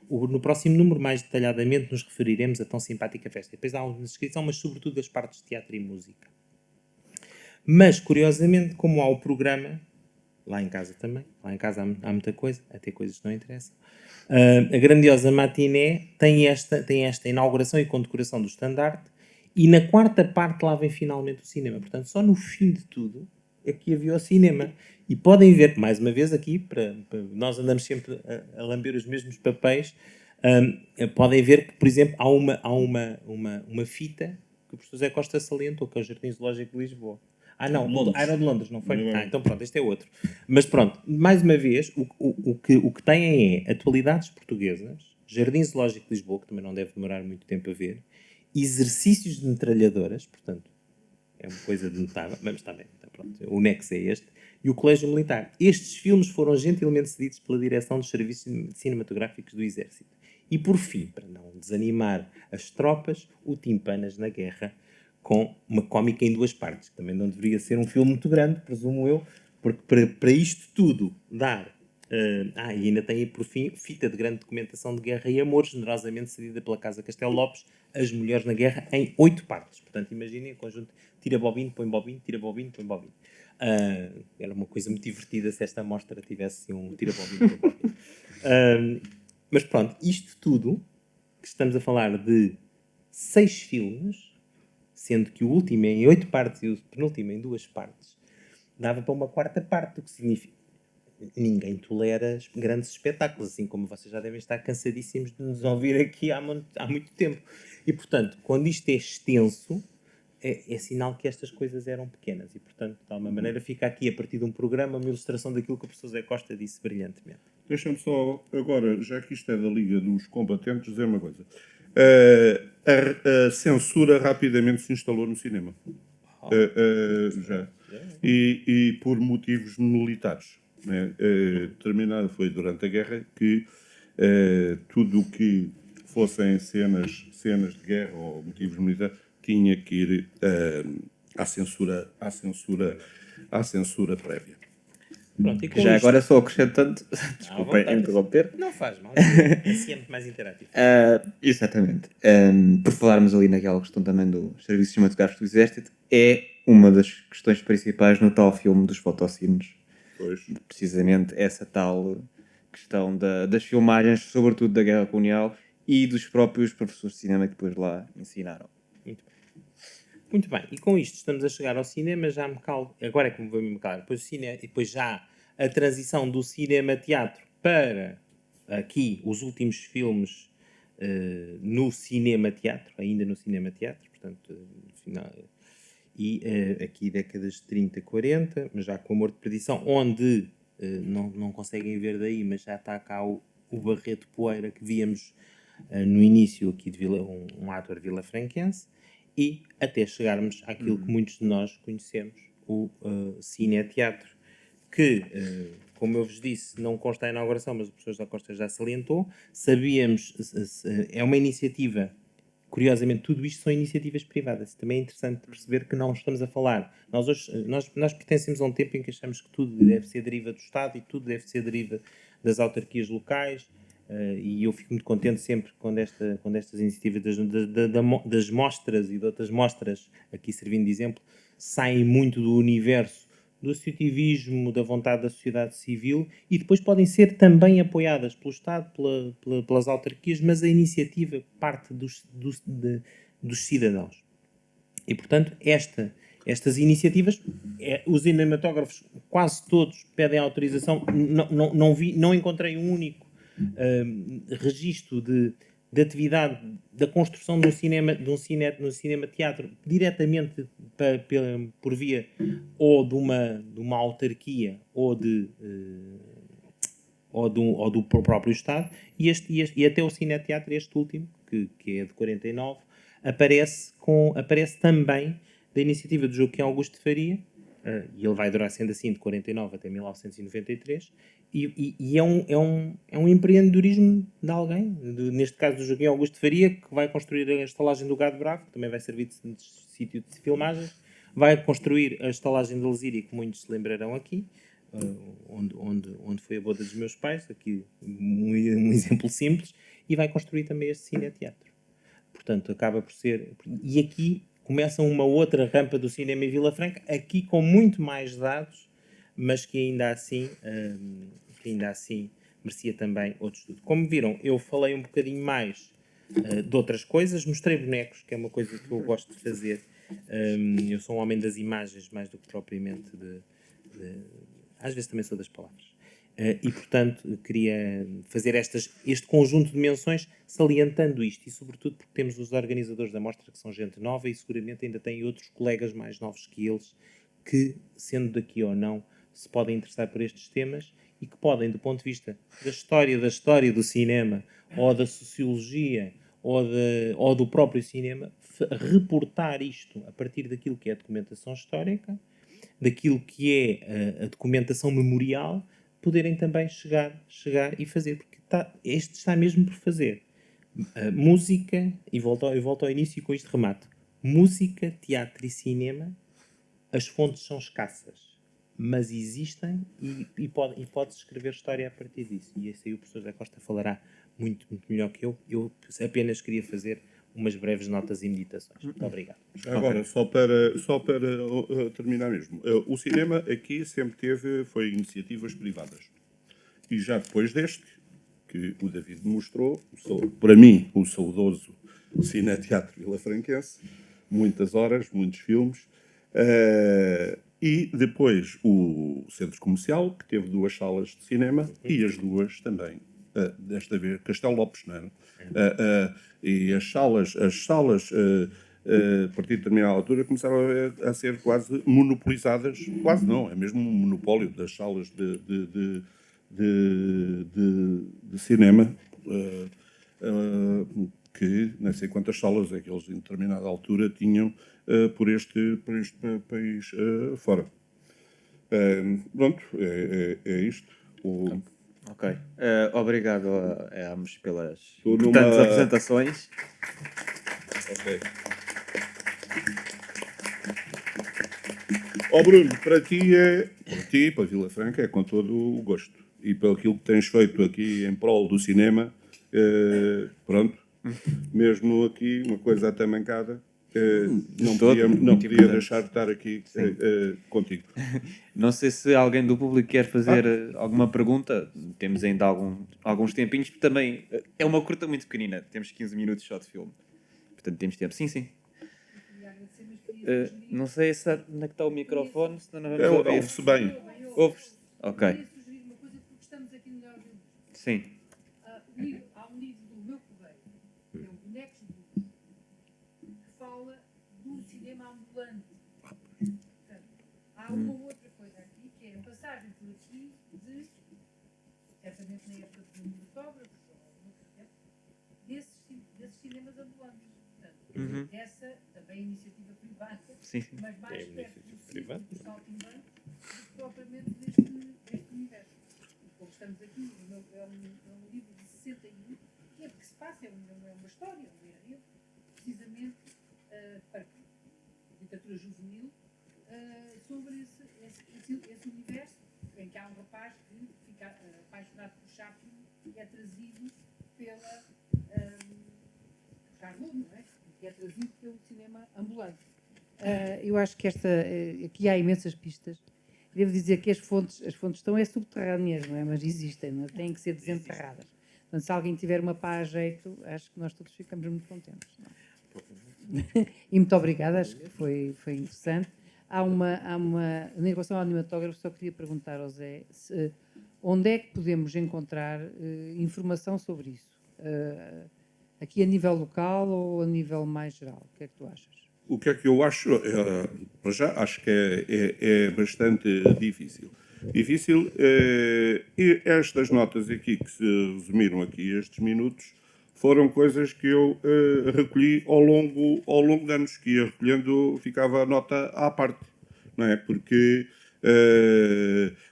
No próximo número, mais detalhadamente, nos referiremos a tão simpática festa. Depois há uma descrição, mas sobretudo das partes de teatro e música. Mas, curiosamente, como há o programa, lá em casa também, lá em casa há muita coisa, até coisas que não interessam, a grandiosa matiné tem esta inauguração e condecoração do estandarte, e na quarta parte lá vem finalmente o cinema. Portanto, só no fim de tudo é que havia o cinema. E podem ver, mais uma vez aqui, nós andamos sempre a lamber os mesmos papéis, podem ver que, por exemplo, há uma fita que o professor José Costa salientou, que é o Jardim Zoológico de Lisboa. Não, era de Londres, não foi? Então pronto, este é outro. Mas pronto, mais uma vez, o que têm é atualidades portuguesas, Jardim Zoológico de Lisboa, que também não deve demorar muito tempo a ver, exercícios de metralhadoras, portanto, é uma coisa de notável, mas está bem, então pronto, o nexo é este, e o Colégio Militar. Estes filmes foram gentilmente cedidos pela direção dos serviços cinematográficos do Exército. E por fim, para não desanimar as tropas, o Timpanas na Guerra, com uma cómica em duas partes, que também não deveria ser um filme muito grande, presumo eu, porque para isto tudo dar... e ainda tem aí, por fim, fita de grande documentação de guerra e amor, generosamente cedida pela Casa Castelo Lopes, As Mulheres na Guerra, em 8 partes. Portanto, imaginem o conjunto, tira bobino, põe bobino, tira bobino, põe bobino. Era uma coisa muito divertida se esta amostra tivesse um tira bobino, põe bobino. Mas pronto, isto tudo, que estamos a falar de 6 filmes, sendo que o último é em 8 partes e o penúltimo em 2 partes, dava para uma quarta parte, o que significa ninguém tolera grandes espetáculos, assim como vocês já devem estar cansadíssimos de nos ouvir aqui há muito tempo. E, portanto, quando isto é extenso, é sinal que estas coisas eram pequenas e, portanto, de alguma maneira, fica aqui, a partir de um programa, uma ilustração daquilo que o professor Zé Costa disse brilhantemente. Deixa-me só, agora, já que isto é da Liga dos Combatentes, dizer uma coisa. A censura rapidamente se instalou no cinema. Já. E por motivos militares. Né? Terminado foi durante a guerra que tudo o que fossem cenas de guerra ou motivos militares tinha que ir à censura prévia. Pronto, e com Já isto- agora só acrescentando, À desculpem vontade. interromper. Não faz mal, assim é muito mais interativo. Exatamente. Por falarmos ali naquela questão também dos serviços cinematográficos do Exército, é uma das questões principais no tal filme dos fotocines. Pois. Precisamente essa tal questão das filmagens, sobretudo da Guerra Colonial e dos próprios professores de cinema que depois lá ensinaram. Muito bem, e com isto estamos a chegar ao cinema, já me calo, agora é que me vou me calar, depois, depois já a transição do cinema-teatro para aqui os últimos filmes no cinema-teatro, ainda no cinema-teatro, portanto, no final, e aqui décadas de 30, 40, mas já com Amor de Perdição, onde não conseguem ver daí, mas já está cá o Barreto Poeira que víamos no início aqui de um ator vilafranquense, e até chegarmos àquilo que muitos de nós conhecemos, o cine-teatro, que, como eu vos disse, não consta a inauguração, mas o professor José Costa já salientou. Sabíamos, é uma iniciativa, curiosamente, tudo isto são iniciativas privadas. Também é interessante perceber que não estamos a falar. Nós pertencemos a um tempo em que achamos que tudo deve ser deriva do Estado e tudo deve ser deriva das autarquias locais. E eu fico muito contente sempre quando estas iniciativas das mostras e de outras mostras, aqui servindo de exemplo, saem muito do universo do associativismo, da vontade da sociedade civil, e depois podem ser também apoiadas pelo Estado, pelas autarquias, mas a iniciativa parte dos cidadãos. E, portanto, estas iniciativas, os cinematógrafos, quase todos, pedem autorização. Não encontrei um único registro de atividade da construção de um cinema-teatro diretamente por via ou de uma autarquia ou do próprio Estado, e até o cine-teatro, este último, que é de 49, aparece também da iniciativa do Joaquim Augusto de Faria, e ele vai durar sendo assim de 49 até 1993, e é um empreendedorismo de alguém, neste caso do Joaquim Augusto de Faria, que vai construir a estalagem do Gado Bravo, que também vai servir de sítio de filmagens, vai construir a estalagem de Lesíria, que muitos se lembrarão aqui, onde foi a boda dos meus pais, aqui um exemplo simples, e vai construir também este cine-teatro. Portanto, acaba por ser... E aqui começa uma outra rampa do cinema em Vila Franca, aqui com muito mais dados, mas que ainda assim merecia também outro estudo. Como viram, eu falei um bocadinho mais de outras coisas, mostrei bonecos, que é uma coisa que eu gosto de fazer. Eu sou um homem das imagens mais do que propriamente às vezes também sou das palavras. E, portanto, queria fazer este conjunto de menções salientando isto, e sobretudo porque temos os organizadores da mostra que são gente nova e seguramente ainda têm outros colegas mais novos que eles que, sendo daqui ou não, se podem interessar por estes temas e que podem, do ponto de vista da história do cinema, ou da sociologia, ou do próprio cinema, reportar isto a partir daquilo que é a documentação histórica, daquilo que é a documentação memorial, poderem também chegar e fazer, porque este está mesmo por fazer. Música, e volto ao início e com isto remato, música, teatro e cinema, as fontes são escassas, mas existem e pode-se escrever história a partir disso. E esse aí o professor José Costa falará muito, muito melhor que eu. Eu apenas queria fazer umas breves notas e meditações. Muito obrigado. Agora, só para terminar mesmo, o cinema aqui sempre foi iniciativas privadas. E já depois deste, que o David mostrou, para mim, o saudoso Cine-Teatro vilafranquense, muitas horas, muitos filmes, e depois o Centro Comercial, que teve 2 salas de cinema, e as 2 também, desta vez, Castelo Lopes, não era? E as salas a partir de determinada altura, começaram a ser quase monopolizadas, quase não, é mesmo um monopólio das salas de cinema, que nem sei quantas salas é que eles, em determinada altura, tinham por este país fora. Pronto, é isto. Ok. Obrigado a ambos pelas Estou importantes numa- apresentações. Ok. Ó Bruno, para ti, para Vila Franca, é com todo o gosto. E pelo aquilo que tens feito aqui em prol do cinema, pronto, mesmo aqui, uma coisa até mancada, não todo, podia, muito podia importante. deixar de estar aqui contigo. Não sei se alguém do público quer fazer alguma pergunta. Temos ainda alguns tempinhos, porque também é uma curta muito pequenina. Temos 15 minutos só de filme. Portanto, temos tempo. Sim, sim. Não sei onde é que está o microfone, senão não vamos ouvir. Ouve-se bem. Ouve-se? Ok. Queria sugerir uma coisa porque estamos aqui no Leão Vilas. Sim. Há um livro do meu correio, que é o Bonecos de Luz, que fala do cinema ambulante. Portanto, há uma outra coisa aqui, que é a passagem por aqui de, certamente na época dos cinematógrafos, ou noutro tempo, desses cinemas ambulantes. Portanto, essa também é iniciativa privada, Sim, sim. mas mais É perto iniciativa do privada. do saltimbanco do que propriamente deste universo. E como estamos aqui, é um livro de 61, que é porque se passa, é uma história, um enredo, precisamente para a literatura juvenil, sobre esse universo em que há um rapaz que fica apaixonado por Chaplin e é trazido pela Charlot, não é? Que é trazido pelo cinema ambulante. Eu acho que aqui há imensas pistas. Devo dizer que as fontes estão subterrâneas, não é? Mas existem, não é? Têm que ser desenterradas. Portanto, se alguém tiver uma pá a jeito, acho que nós todos ficamos muito contentes. Não é? E muito obrigada, acho que foi interessante. Em relação ao animatógrafo, só queria perguntar ao Zé onde é que podemos encontrar informação sobre isso? Aqui a nível local ou a nível mais geral? O que é que tu achas? O que é que eu acho? Para já, acho que é bastante difícil. E estas notas aqui, que se resumiram aqui estes minutos, foram coisas que eu recolhi ao longo de anos, que ia recolhendo, ficava a nota à parte, não é? Porque,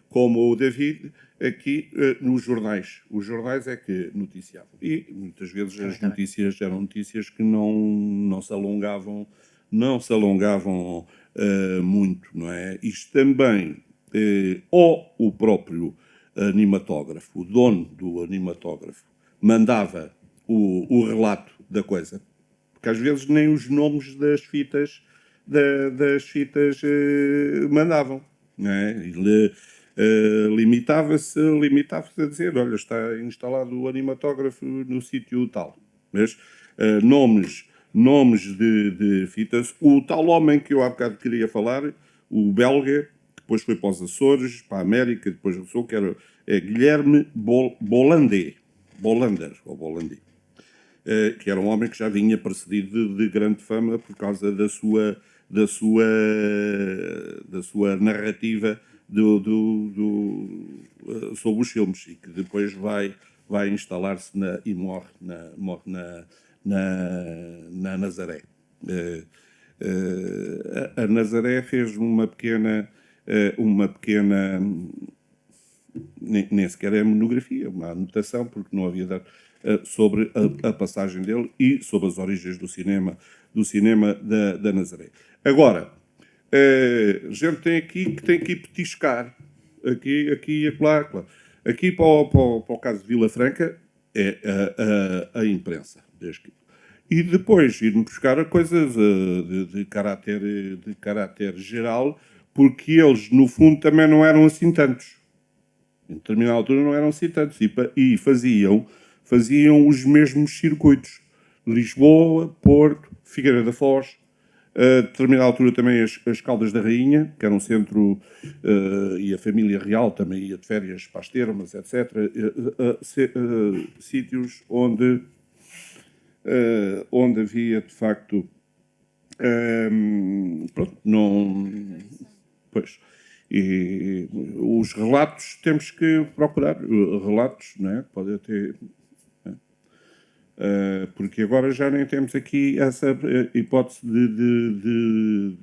como o David, aqui nos jornais, os jornais é que noticiavam. E muitas vezes as notícias eram notícias que não se alongavam muito, não é? Isto também, ou o próprio animatógrafo, o dono do animatógrafo, mandava o relato da coisa, porque às vezes nem os nomes das fitas mandavam, não é? Ele limitava-se a dizer, olha, está instalado o animatógrafo no sítio tal, mas nomes de fitas. O tal homem que eu há bocado queria falar, o belga, que depois foi para os Açores, para a América, depois regressou, que era Guilherme Bolander, que era um homem que já vinha precedido de grande fama por causa da sua narrativa sobre os filmes, e que depois vai instalar-se e morre na Nazaré. A Nazaré fez uma pequena nem sequer é monografia, uma anotação, porque não havia dado, sobre a passagem dele e sobre as origens do cinema da Nazaré. Agora, a gente tem que ir petiscar aqui e acolá. Aqui para o caso de Vila Franca é a imprensa. E depois ir-me buscar a coisas de caráter geral, porque eles, no fundo, também não eram assim tantos. Em determinada altura não eram assim tantos. E faziam os mesmos circuitos. Lisboa, Porto, Figueira da Foz, a determinada altura também as Caldas da Rainha, que era um centro, e a família real também ia de férias para as termas, etc. Sítios onde havia, de facto, Pronto, não. Pois. E os relatos temos que procurar. Relatos, não é? Pode ter. Porque agora já nem temos aqui essa hipótese de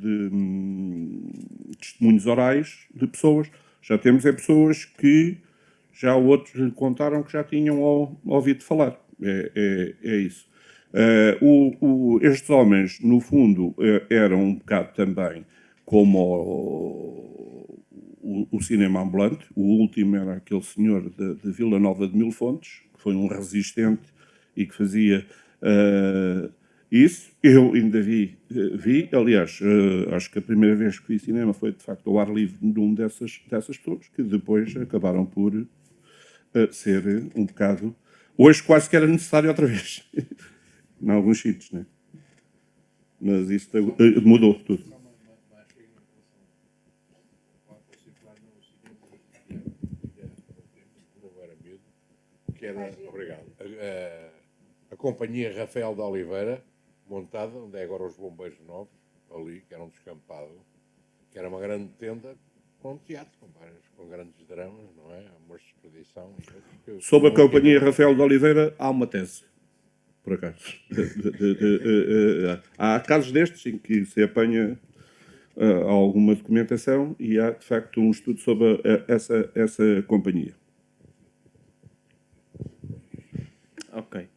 testemunhos orais de pessoas. Já temos pessoas que já outros lhe contaram que já tinham ouvido falar. É isso. Estes homens, no fundo, eram um bocado também como o cinema ambulante. O último era aquele senhor de Vila Nova de Mil Fontes, que foi um resistente e que fazia isso. Eu ainda vi, aliás, acho que a primeira vez que vi cinema foi, de facto, ao ar livre de um dessas pessoas, que depois acabaram por ser um bocado... Hoje quase que era necessário outra vez, em alguns sítios, né? Mas isso mudou tudo. Que era, obrigado, a companhia Rafael de Oliveira, montada, onde é agora os Bombeiros Novos, ali, que era um descampado, que era uma grande tenda com teatro, com grandes dramas, não é? Uma expedição. Sobre a companhia Rafael de Oliveira, há uma tese, por acaso. Há casos destes em que se apanha alguma documentação e há, de facto, um estudo sobre essa companhia. Ok.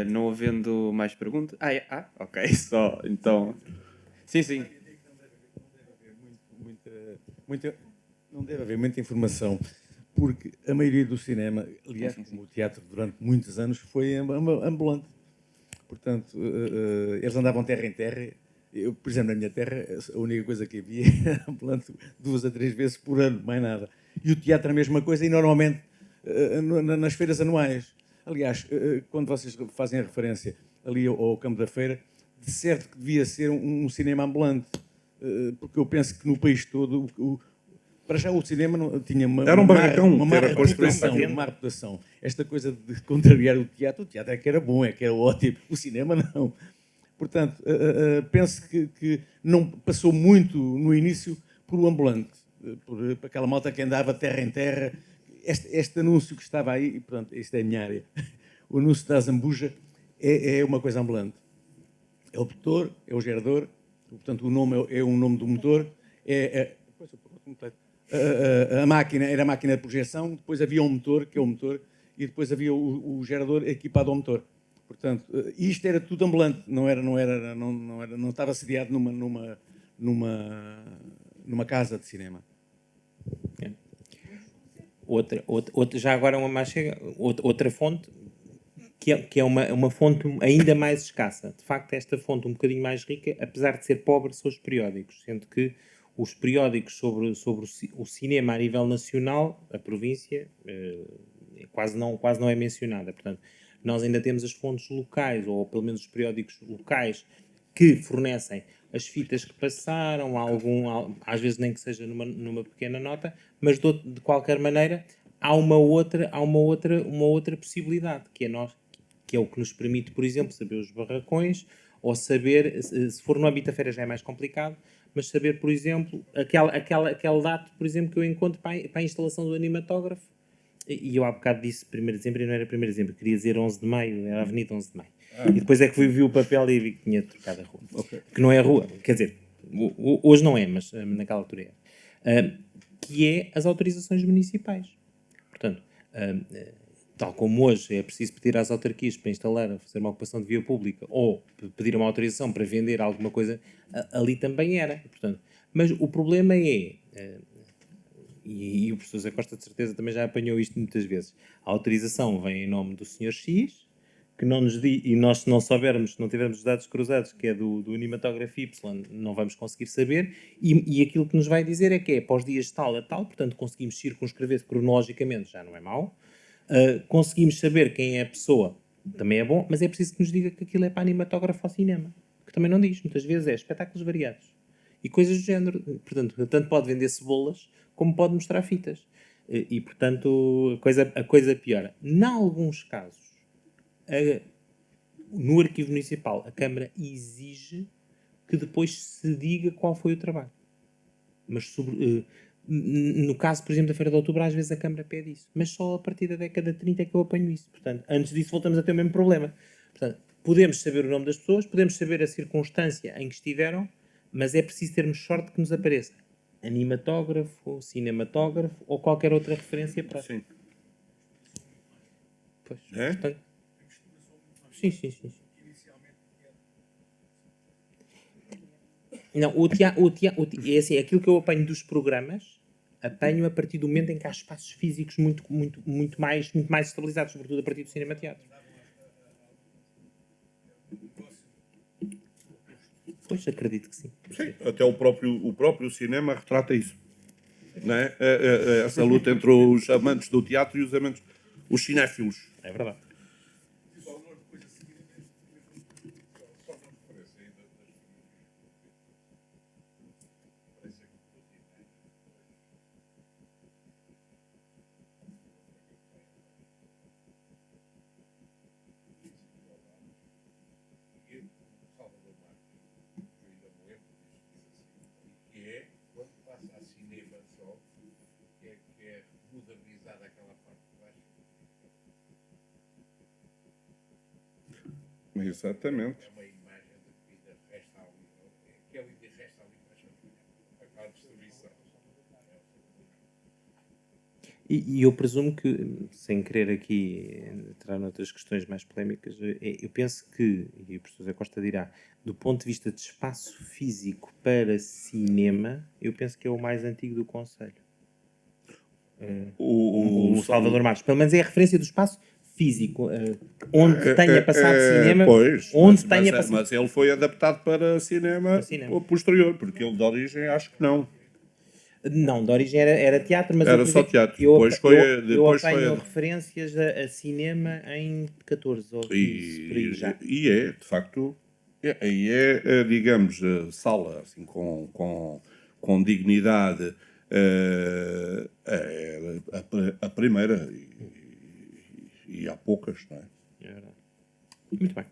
Não havendo mais perguntas... ok. Só, então... Sim. Não deve haver muita informação, porque a maioria do cinema, aliás, como o teatro durante muitos anos, foi ambulante. Portanto, eles andavam terra em terra. Eu, por exemplo, na minha terra, a única coisa que havia era ambulante 2 a 3 vezes por ano, mais nada. E o teatro a mesma coisa, e normalmente nas feiras anuais. Aliás, quando vocês fazem a referência ali ao Campo da Feira, de certo que devia ser um cinema ambulante, porque eu penso que no país todo, para já o cinema tinha era um barracão, uma má reputação. Esta coisa de contrariar o teatro é que era bom, é que era ótimo, o cinema não. Portanto, penso que não passou muito no início por o ambulante, por aquela malta que andava terra em terra. Este anúncio que estava aí, pronto, isto é a minha área, o anúncio da Zambuja é uma coisa ambulante. É o motor, é o gerador, portanto o nome é um nome do motor, a máquina era a máquina de projeção, depois havia um motor, que é o motor, e depois havia o gerador equipado ao motor. Portanto, isto era tudo ambulante, não estava sediado numa casa de cinema. Já agora outra fonte, que é uma fonte ainda mais escassa. De facto, esta fonte um bocadinho mais rica, apesar de ser pobre, são os periódicos, sendo que os periódicos sobre o cinema a nível nacional, a província, quase não é mencionada. Portanto, nós ainda temos as fontes locais, ou pelo menos os periódicos locais, que fornecem as fitas que passaram, às vezes nem que seja numa pequena nota, mas de qualquer maneira há uma outra possibilidade, que é o que nos permite, por exemplo, saber os barracões, ou saber, se for no âmbito da feira já é mais complicado, mas saber, por exemplo, aquele dato, por exemplo, que eu encontro para a instalação do animatógrafo. E eu há bocado disse 1º de dezembro e não era 1º de dezembro, queria dizer 11 de maio, era a Avenida 11 de Maio. E depois é que vi o papel e vi que tinha trocado a rua. Okay. Que não é a rua, quer dizer, hoje não é, mas naquela altura é. Que é as autorizações municipais. Portanto, tal como hoje é preciso pedir às autarquias para instalar ou fazer uma ocupação de via pública ou pedir uma autorização para vender alguma coisa, ali também era. Portanto, mas o problema é... E o professor Zé Costa de certeza também já apanhou isto muitas vezes. A autorização vem em nome do Sr. X, que não nos diz, e nós se não soubermos, se não tivermos os dados cruzados, que é do animatógrafo Y, não vamos conseguir saber, e aquilo que nos vai dizer é que é para os dias tal a tal, portanto conseguimos circunscrever cronologicamente, já não é mau, conseguimos saber quem é a pessoa, também é bom, mas é preciso que nos diga que aquilo é para animatógrafo ao cinema, que também não diz, muitas vezes é espetáculos variados, e coisas do género, portanto, tanto pode vender cebolas, como pode mostrar fitas. E portanto, a coisa piora. Em alguns casos, no arquivo municipal, a Câmara exige que depois se diga qual foi o trabalho. Mas no caso, por exemplo, da Feira de Outubro, às vezes a Câmara pede isso. Mas só a partir da década de 30 é que eu apanho isso. Portanto, antes disso voltamos a ter o mesmo problema. Portanto, podemos saber o nome das pessoas, podemos saber a circunstância em que estiveram, mas é preciso termos sorte que nos apareça animatógrafo, cinematógrafo ou qualquer outra referência para... Sim. Pois, É? portanto, sim. Não, é assim, aquilo que eu apanho dos programas, apanho a partir do momento em que há espaços físicos muito mais estabilizados, sobretudo a partir do cinema-teatro. Pois, acredito que sim. Sim, até o próprio cinema retrata isso. Não é? Essa luta entre os amantes do teatro e os cinéfilos. É verdade. Que é, quando passa a cinema só, que é modernizada aquela parte de baixo. Exatamente. É uma imagem de que ainda resta ali, que ainda resta ali para aquela distribuição. E eu presumo que, sem querer aqui entrar noutras questões mais polémicas, eu penso que, e o professor José Costa dirá, do ponto de vista de espaço físico para cinema, eu penso que é o mais antigo do Conselho. O Salvador Marques. Pelo menos é a referência do espaço físico, onde tenha passado cinema, Pois, onde tenha passado... mas ele foi adaptado para cinema posterior, porque ele de origem acho que não. Não, de origem era teatro, mas Era só teatro. Depois foi apanho referências a cinema em 14 ou 15, por aí já. E é, de facto, aí digamos, sala, assim, com dignidade, a primeira, e há poucas, não é? É verdade. Muito bem.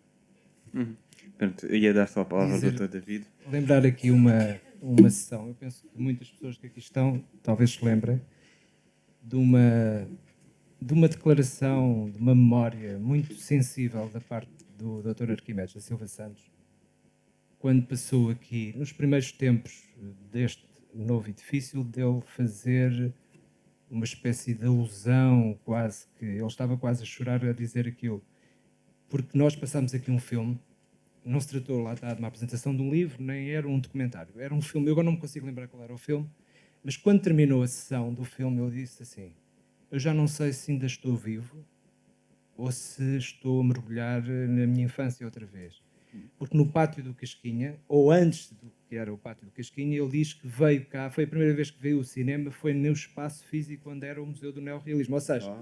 Portanto, ia dar só a palavra ao Dr. David. Lembrar aqui uma sessão. Eu penso que muitas pessoas que aqui estão talvez se lembrem de uma declaração, de uma memória muito sensível da parte do Dr. Arquimedes da Silva Santos, quando passou aqui, nos primeiros tempos deste novo edifício, dele fazer uma espécie de alusão, quase que ele estava quase a chorar a dizer aquilo, porque nós passámos aqui um filme. Não se tratou, lá está, de uma apresentação de um livro, nem era um documentário. Era um filme, eu agora não me consigo lembrar qual era o filme, mas quando terminou a sessão do filme, eu disse assim, eu já não sei se ainda estou vivo ou se estou a mergulhar na minha infância outra vez. Porque no Pátio do Casquinha, ou antes do que era o Pátio do Casquinha, ele diz que veio cá, foi a primeira vez que veio o cinema, foi no espaço físico onde era o Museu do Neorrealismo. Ou seja,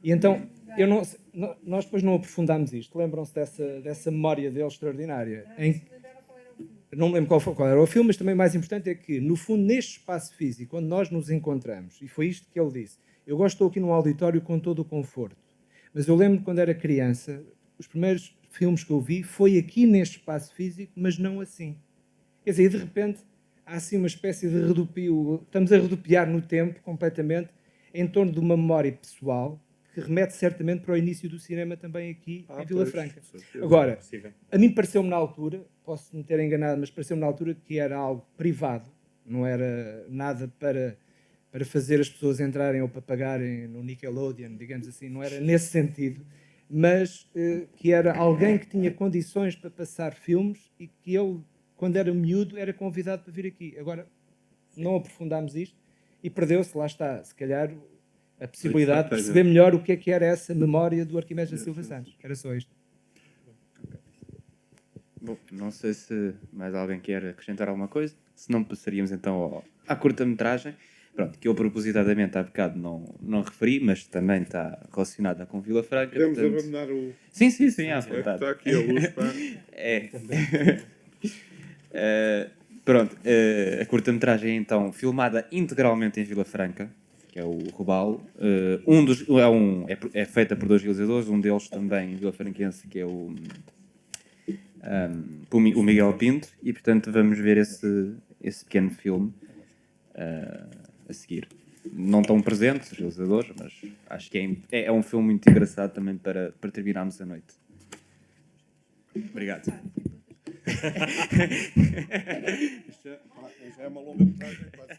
e então, nós depois não aprofundámos isto. Lembram-se dessa memória dele extraordinária? Não me lembro qual era o filme, mas também o mais importante é que, no fundo, neste espaço físico, onde nós nos encontramos, e foi isto que ele disse, eu gosto de estar aqui num auditório com todo o conforto, mas eu lembro quando era criança, os primeiros filmes que eu vi foi aqui neste espaço físico, mas não assim. Quer dizer, de repente, há assim uma espécie de redupio, estamos a redupiar no tempo completamente, em torno de uma memória pessoal, que remete certamente para o início do cinema também aqui em Vila Franca. Agora, a mim pareceu-me na altura, posso me ter enganado, mas pareceu-me na altura que era algo privado, não era nada para fazer as pessoas entrarem ou para pagarem no Nickelodeon, digamos assim, não era nesse sentido, mas que era alguém que tinha condições para passar filmes e que ele, quando era miúdo, era convidado para vir aqui. Agora, não aprofundámos isto e perdeu-se, lá está, se calhar, a possibilidade de perceber melhor o que era essa memória do Arquimedes da Silva Santos. Era só isto. Bom, não sei se mais alguém quer acrescentar alguma coisa. Se não, passaríamos então à curta-metragem. Pronto, que eu propositadamente há bocado não referi, mas também está relacionada com Vila Franca. Podemos portanto... abandonar o... Sim, à vontade. Está aqui a luz, pá. Pronto, a curta-metragem é então filmada integralmente em Vila Franca, que é o Robalo. É feita por 2 realizadores, um deles também vilafranquense, que é o o Miguel Pinto, e portanto vamos ver esse pequeno filme a seguir. Não tão presentes os realizadores, mas acho que é um filme muito engraçado também para terminarmos a noite. Obrigado. Isto é uma longa metragem, quase.